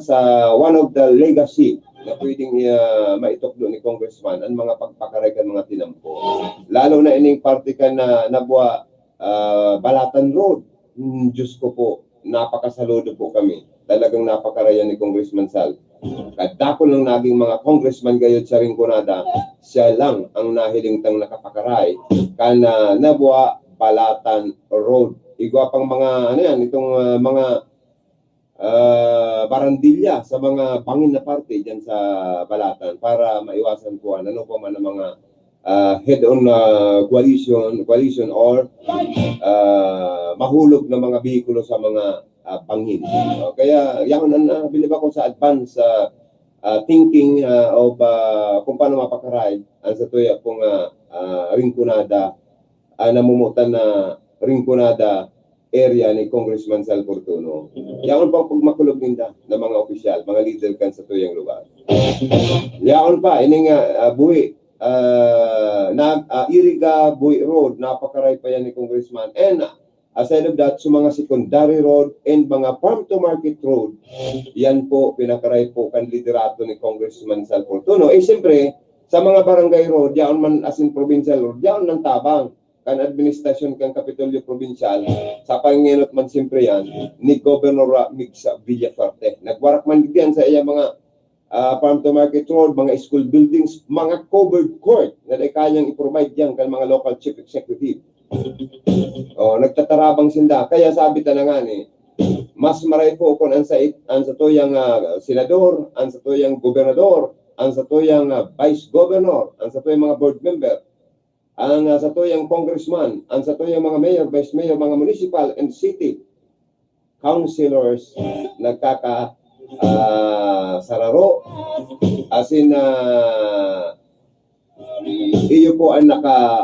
Sa one of the legacy na pwedeng maituklo ni Congressman ang mga pagpakaray kan mga tinampo. Lalo na ining party ka na Nabua Balatan Road. Diyos ko po, napakasaludo po kami. Talagang napakarayan ni Congressman Sal. Kadako ng naging mga congressman gayod sa Rinconada, siya lang ang nahilingtang nakapakaray kana Nabua Balatan Road. Igwa pang mga ano yan, itong mga barandilya sa mga bangin na parte diyan sa Balatan para maiwasan po ano po man ang mga head-on coalition or mahulog na mga bihikulo sa mga bangin. Kaya yan ang bilib ako sa advance thinking of kung paano mapakaray ang sa tuya pong Rinconada, namumutan na Rinconada area ni Congressman Sal Portuno. Yaon pa pagmakulog ninda ng mga opisyal, mga leader kan sa tuyang lugar. Yaon pa, ining buhi, Iriga Buhi Road, napakaray pa yan ni Congressman. And aside of that, sa mga secondary road and mga farm to market road, yan po, pinakaray po kan liderato ni Congressman Sal Portuno. Siyempre, sa mga barangay road, yaon man asin provincial road, yaon ng tabang kan administrasyon kan Kapitolyo Provincial, sa panginginot man siyempre yan, ni Governor Migsa Villafarte. Nagwarak man diyan sa iya mga farm to market road, mga school buildings, mga covered court na kayang i-provide yan kan mga local chief executive. Nagtatarabang sinda. Kaya sabi talaga ni, mas maray po kung ang sa tuyang senador, ang sa tuyang gobernador, ang sa tuyang vice governor, ang sa tuyang mga board member, ang sa tuyang congressman, ang sa tuyang mga mayor, vice mayor, mga municipal and city councilors sararo asin iyo po ang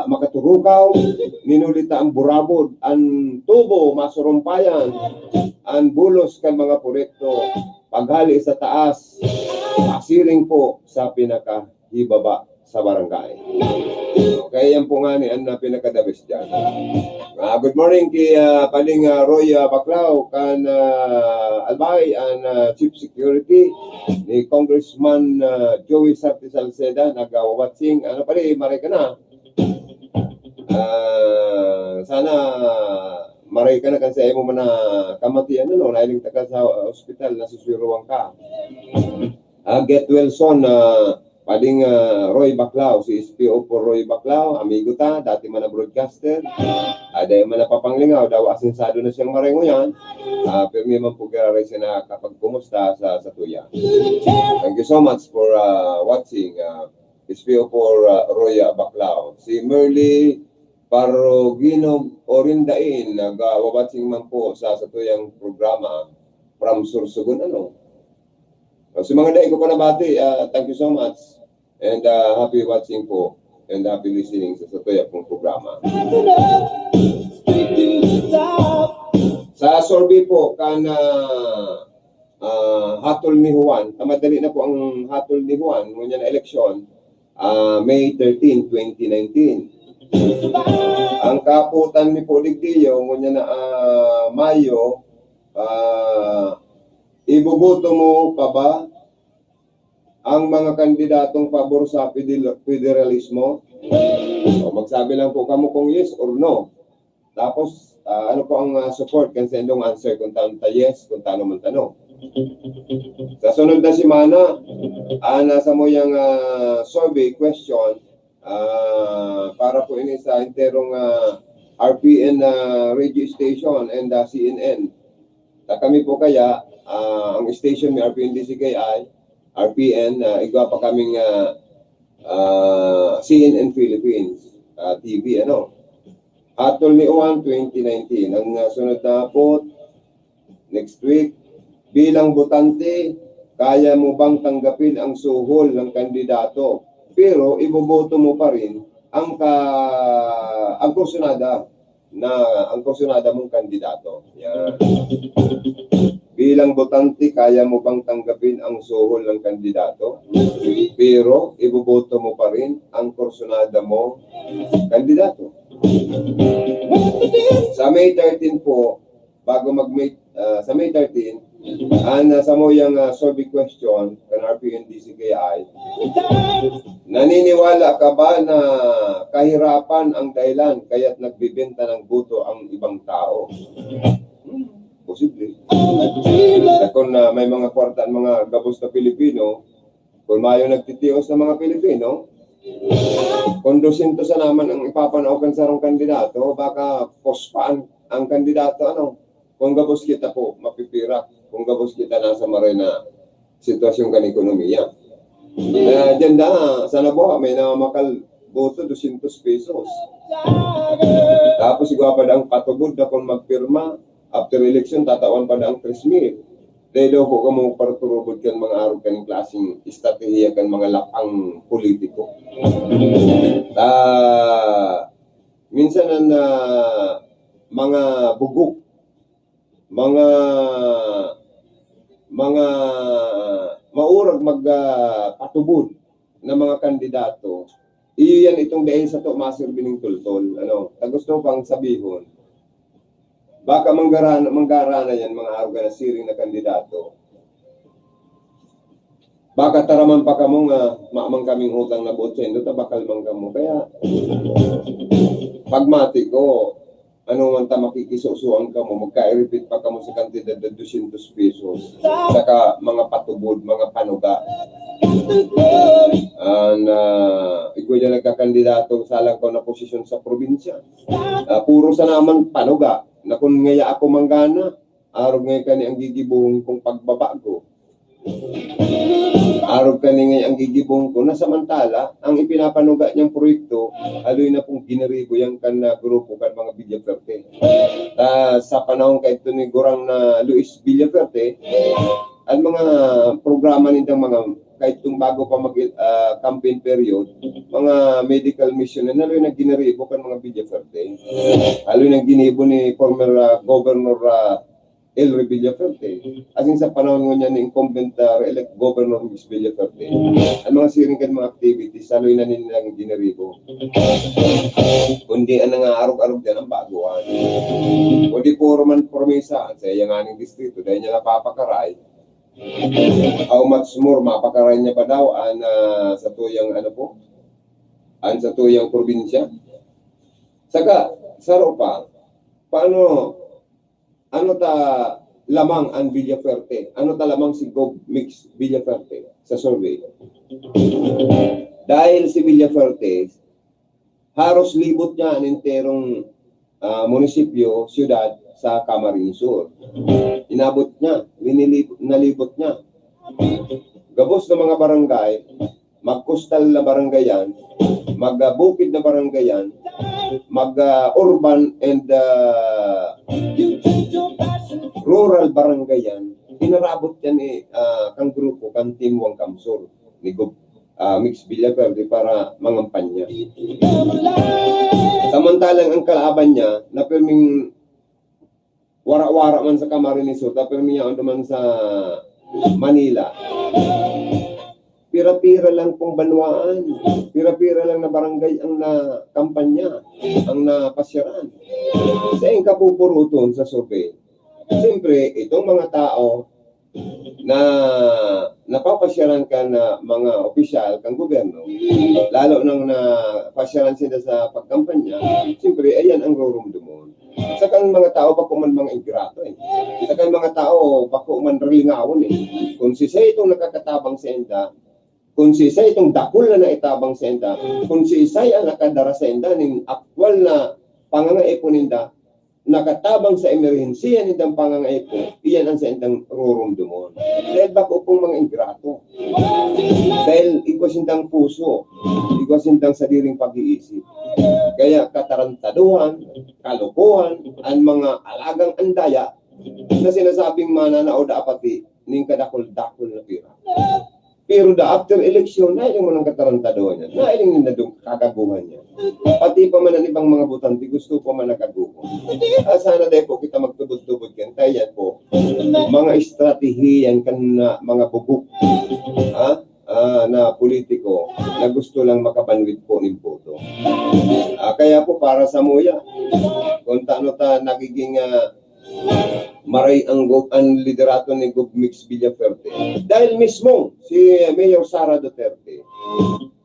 makaturukaw, ninulita ang burabod, ang tubo, masurumpayan, ang bulos kan mga proyekto, paghali sa taas, asiring po sa pinakahibaba sa barangay. Kaya yan po nga ni ang pinakadabis dyan. Good morning kay Paling Roy Baclao, kan Albay, ang Chief Security ni Congressman Joey Sarti Salceda, nag-watching. Ano pa rin, maray ka na. Sana maray ka na kasi mo man na kamatian, nahiling taka sa ospital, nasusuruan ka. Get well soon, Paling Roy Baclao, si SPO po Roy Baclao, amigo ta, dati man na broadcaster. Ada man na papanglingaw, daw asinsado na siyang marengo yan. Pero may man po gararay siya na kapag kumusta sa tuya. Thank you so much for watching SPO po Roy Baclao. Si Merly Parogino Orindain, nag-watching man po sa tuyang programa from Sursugun, Si mga daig ko pa nabati, thank you so much. And happy watching po and happy listening sa tuya pong programa. Sa survey po, kan hatol ni Juan, madali na po ang hatol ni Juan, ngunyan na eleksyon, May 13, 2019. Ang kaputan ni Poligdio, ngunyan na Mayo, ibuboto mo pa ba ang mga kandidatong pabor sa federalismo? Magsabi lang po kamo kung yes or no. Tapos, ano po ang support? Kan sendong answer kung tanong ta yes, kung tanong man tanong. Sa sunod na simana, nasa mo yung survey question para po ini sa interong RPN radio station and CNN. Kami po kaya, ang station ni RPN DCKI, RPN, igwa pa kaming CNN Philippines TV, Hatol ni Juan 2019. Ang sunod na po, next week, bilang botante, kaya mo bang tanggapin ang suhol ng kandidato pero iboboto mo pa rin ang kursunada mong kandidato. Yan. Bilang botante, kaya mo bang tanggapin ang suhol ng kandidato pero iboboto mo pa rin ang kursunada mong kandidato. Sa May 13 po, bago mag-May, sa May 13, sa moyang survey question kan RPNDCKI, naniniwala ka ba na kahirapan ang dahilan kaya't nagbibenta ng boto ang ibang tao? Posible. Kung may mga kwarta at mga gabos na Pilipino, kung mayo nagtitios na mga Pilipino, kung 200 naman ang ipapanaukan sa rong kandidato, baka pospaan ang kandidato, kung gabos kita po, mapipira. Kung gabos kita nasa marina sitwasyon kan ekonomiya. Diyan sana po, may namamakal boto, 200 pesos. Tapos siguro pa ang patubod na kung magpirma, after election, tatawan pa ang 3,000. Dahil daw po kamo parturubod kan mga araw kaning klaseng estratehiya kan mga lapang politiko. Minsan na mga bugok, mga maurag magpatubod na mga kandidato, iyan itong dahil sa to maserbining tultol. Gusto pang sabihon, baka manggarana yan mga aruga na siring na kandidato. Baka taraman pa kamo nga maamang kaming utang na botsendo, bakal man kamo. Kaya pagmati ko, ano man ta makikisusuan ka mo, magka-repeat pa ka mo sa kantidad na 200 pesos. Saka mga patubod, mga panuga. Ikaw dyan nagkakandidato sa lang ko na posisyon sa probinsya. Puro sa naman panuga. Na kung ngaya ako manggana, araw ngayon ka ang gigibong kong pagbabago. Araw ka ngayon ang gigibong ko na samantala, ang ipinapanuga niyang proyekto, haloy na pong ginaribo yung kan grupo kan mga Villaferte. Sa panahon ka ito ni Gorang na Luis Villaferte, ang mga programa nitong mga kahit itong bago pa mag-campaign period, mga medical mission na haloy na ginaribo kan mga Villaferte. Haloy na ginibo ni former Governor Elry Villaferte. Asin sa panahon niya ni incumbent re-elect Governor Luis Villaferte. Ang mga siring kan mga activities, haloy na nilang ginaribo. Kundi ang nga arog-arog dyan ang baguhan. Kundi puro man promesa sa iyang aning distrito dahil niya napapakaray. How much more mapakaray niya pa daw sa tuyang sa tuyang probinsya. Saka saro pa paano ta lamang ang Villaferte? Ano ta lamang si Gov Mix Villaferte sa survey? Dahil si Villaferte haros libot niya ang enterong munisipyo, siyudad sa Camarines Sur. Inabot niya, nalibot niya. Gabos na mga barangay, mag-coastal na barangayan, mag-bukid na barangayan, mag-urban and rural barangayan, inarabot yan kang grupo, kang Team Wang Kamsur, ni Mix Villaferte para mangampanya. Samantalang ang kalaban niya, na pirming wara-wara man sa Camarines Sur, pirming niya man sa Manila, pira-pira lang pong banwaan, pira-pira lang na barangay ang na-kampanya, ang napasyaran. Sa yung kapupuruton sa survey, siyempre, itong mga tao na napapasyaran ka na mga opisyal kang gobyerno, lalo nang napasyaran sila sa pagkampanya, siyempre, ayan ang rurumdumon. Sa kang mga tao, bako man mga ingrato Sa kang mga tao, bako man rilingawon Kung si Isa itong nakakatabang sa enda, kung si Isa itong dakul na naitabang sa enda, kung si Isa ang nakadara sa enda, ng aktwal na pangangaipo ninda, nakatabang sa emerhensiya nitang pangangaipo, iyan ang sa endang rurumdumon. Dahil bako pong mga ingrato. Dahil ikosindang puso, ikosindang sariling pag-iisip. Kaya katarantaduhan, kalukuhan, ang mga alagang andaya na sinasabing mananao dapat ning kadakol-dakol na pira. Pero after election, nailing mo ng katarantado niya. Nailing na doon kakaguhan niya. Pati pa man ang ibang mga butante, gusto pa man nakaguhan. Sana dahil po kita magtubod-tubod yan. Kaya po, mga estratehiyan kan na mga bubuk na politiko na gusto lang makabanwit po ng boto. Kaya po para sa muya, kung taano ta nagiging maray ang liderato ni Gov. Mix Villaferte. Dahil mismo si Mayor Sara Duterte,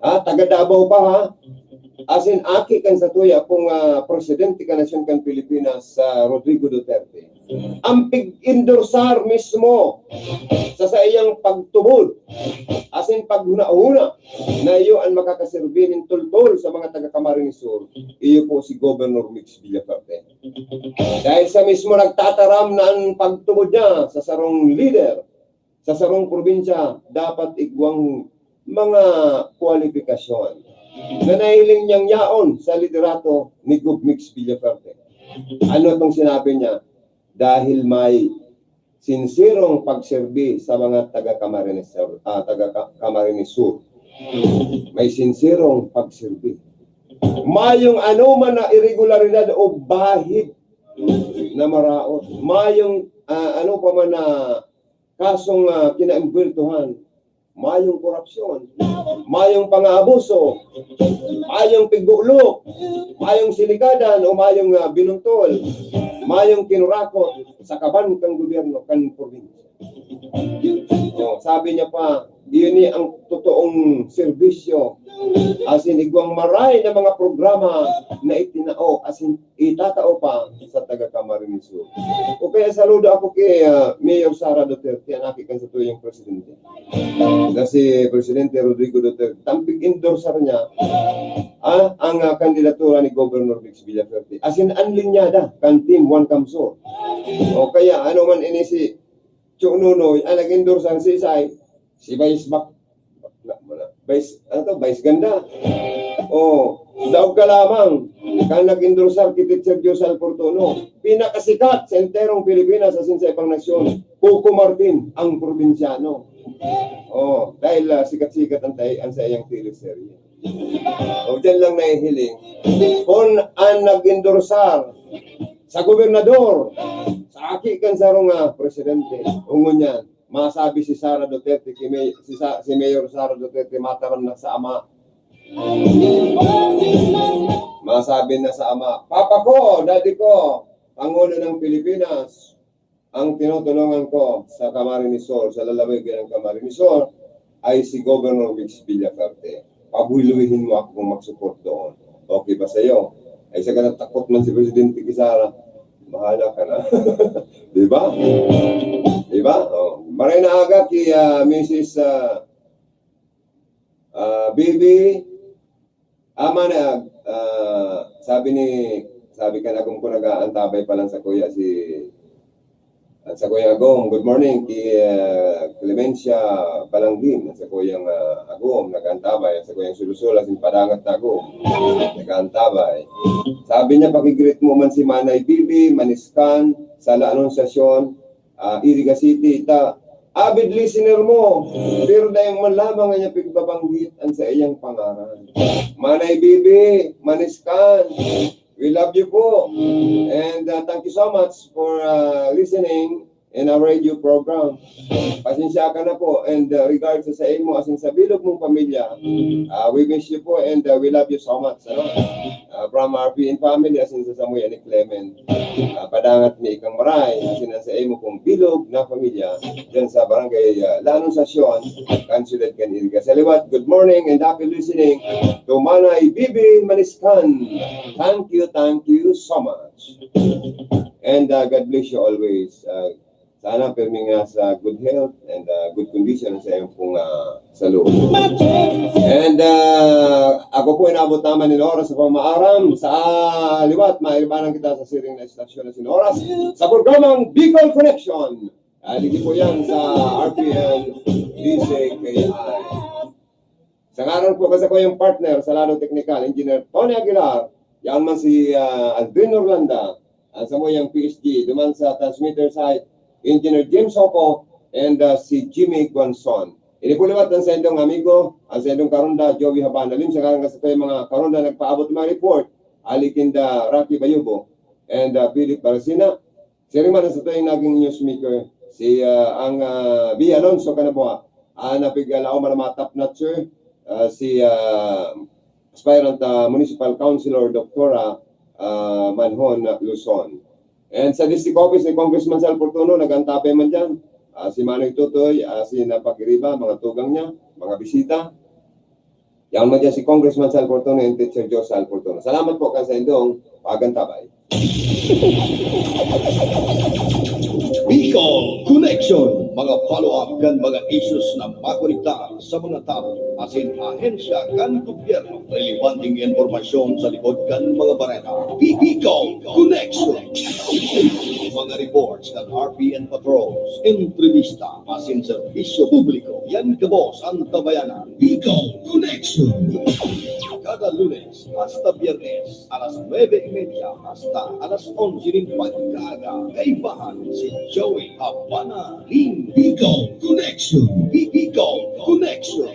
taga Davao pa ha, asin aki kan sa tuya kung presidente ka nasyon kan Pilipinas Rodrigo Duterte. Ang pig-endorsar mismo sa iyang pagtubod, asin paghuna-huna na iyo ang makakaserbi ng tultol sa mga taga Camarines Sur, iyo po si Governor Mix Villaferte. Dahil sa mismo nagtataram na ang pagtubod niya sa sarong leader, sa sarong probinsya, dapat igwang mga kwalifikasyon na nahiling niyang yaon sa liderato ni Gov. Mix Villaferte. Ano itong sinabi niya? Dahil may sinsirong pagserbi sa mga taga-Camarines Sur. May sinsirong pagserbi. Mayong ano man na irregularidad o bahid na maraot. Mayong ano pa man na kasong kinaimbweltuhan. Mayong korupsyon, mayong pang-aabuso, mayong pigbulo, mayong silikadan o mayong binuntol, mayong kinurakot sa kaban kang gobyerno kan probinsya. Sabi niya pa, yun ang totoong serbisyo asin igwang maray na mga programa na itinao asin itatao pa sa taga Camarines Sur. O kaya saludo ako kay Mayor Sara Duterte, ang aking sa tuyong presidente. Kasi Presidente Rodrigo Duterte, tampig endorser niya ang kandidatura ni Governor Mix Villaferte. Asin anlinyada kan Team One Camsur. O kaya ano man ini si Chong Nunoy, ang nag-endorsan si Isay, si Vice Ganda. Daog ka lamang kan nag-endorsar kiti Sergio Salportuno. Pinakasikat sa enterong Pilipinas asin sa ibang nasyon, Coco Martin, ang probinsyano. Dahil sikat-sikat ang sa iyang teleserye. Diyan lang nahihiling. Kung ang nag-endorsar sa gobernador, sa aki kan sarong presidente, ungon yan, masabi si Sara Duterte, si Mayor Sara Duterte, mataram na sa ama. Masabi na sa ama, Papa ko, Daddy ko, Pangulo ng Pilipinas, ang tinutulungan ko sa Camarines Sur, sa lalawigan ng Camarines Sur, ay si Governor Mix Villaferte. Pabuluhin mo ako kung mag-support doon. Okay ba sa'yo? Ay sa ganang takot man si Presidente Sara, bahala ka na. Diba? Diba? Maray na aga kay Mrs. Bibi sabi ka na kung nag-aantabay pa lang sa kuya sa Kuya Agong, good morning kay Clemencia Balanghin, sa Kuyang Agong, nag-antabay, sa Kuyang Sulusula, sin Padangat na Agong, nag-antabay. Sabi niya, pakigreet mo man si Manay Bibi, Maniskan, sa La Anunciacion, Iriga City, avid listener mo, pero dahil man lamang niya pigbabanggit ang sa iyang pangaran. Manay Bibi, Maniskan, we love you po. And thank you so much for listening in our radio program. Pasensya ka na po. And regards sa imo, asin sa bilog mong pamilya, we miss you po and we love you so much. From our PN family, asin sa Samuya ni Clement, padangat ni Ikang Maray, asin sa imo kong bilog na pamilya, dyan sa barangay La Anunciacion, Kansulat Kaniriga. Sa liwat, good morning and happy listening to Manay Bibi Maniskan. Thank you so much. And God bless you always. Sana permi nga sa good health and good condition sa iyong pong salud. And ako po inabot naman ni oras sa pamaaram sa liwat. Mairibanan kita sa siring na estasyon na sinoras sa programang Bicol Connection. Ligi po yan sa RPN DCKI. Sa ngayon po kasi ko yung partner sa Lalo Technical, Engineer Tony Aguilar. Yan man si Aldrin Orlanda. Sa mo yung PSG, duman sa transmitter site, Engineer James Hoco, and si Jimmy Guanzon. Inipuliwat ang sendong amigo, ang sendong karonda, Joey Habanalim, sa karang sa mga karonda nagpaabot ng mga report, Alikinda Rocky Bayubo, and Philip Barasina. Si Riman sa tuwing naging newsmaker, si ang B. Alonso Canaboa, napigalaw man mga top notcher, si aspirant Municipal Councilor Dr. Manhon Luzon. And sa district office ni Congressman Sal Portuno, nag-antapay man dyan. Si Manoy Tutoy, si Napakiriba, mga tugang niya, mga bisita. Yang man dyan si Congressman Sal Portuno and Teacher Joe Sal Portuno. Salamat po kasi indong pagantabay. Bicol Connection, mga follow-up kan mga issues na makonekta sa mga tao asin ahensya kan gobyerno, relevanteng informasyon sa likod kan mga bareta. Bicol Connection, mga reports kan RPN patrols, entrevista asin serbisyo publiko, yan kabos ang tabayanan. Bicol Connection, kada Lunes hasta Biyernes alas 9:30 hasta alas 11 ng pagkaga, kaibahan si Joey Habana Ling. Bicol Connection, Bicol Connection.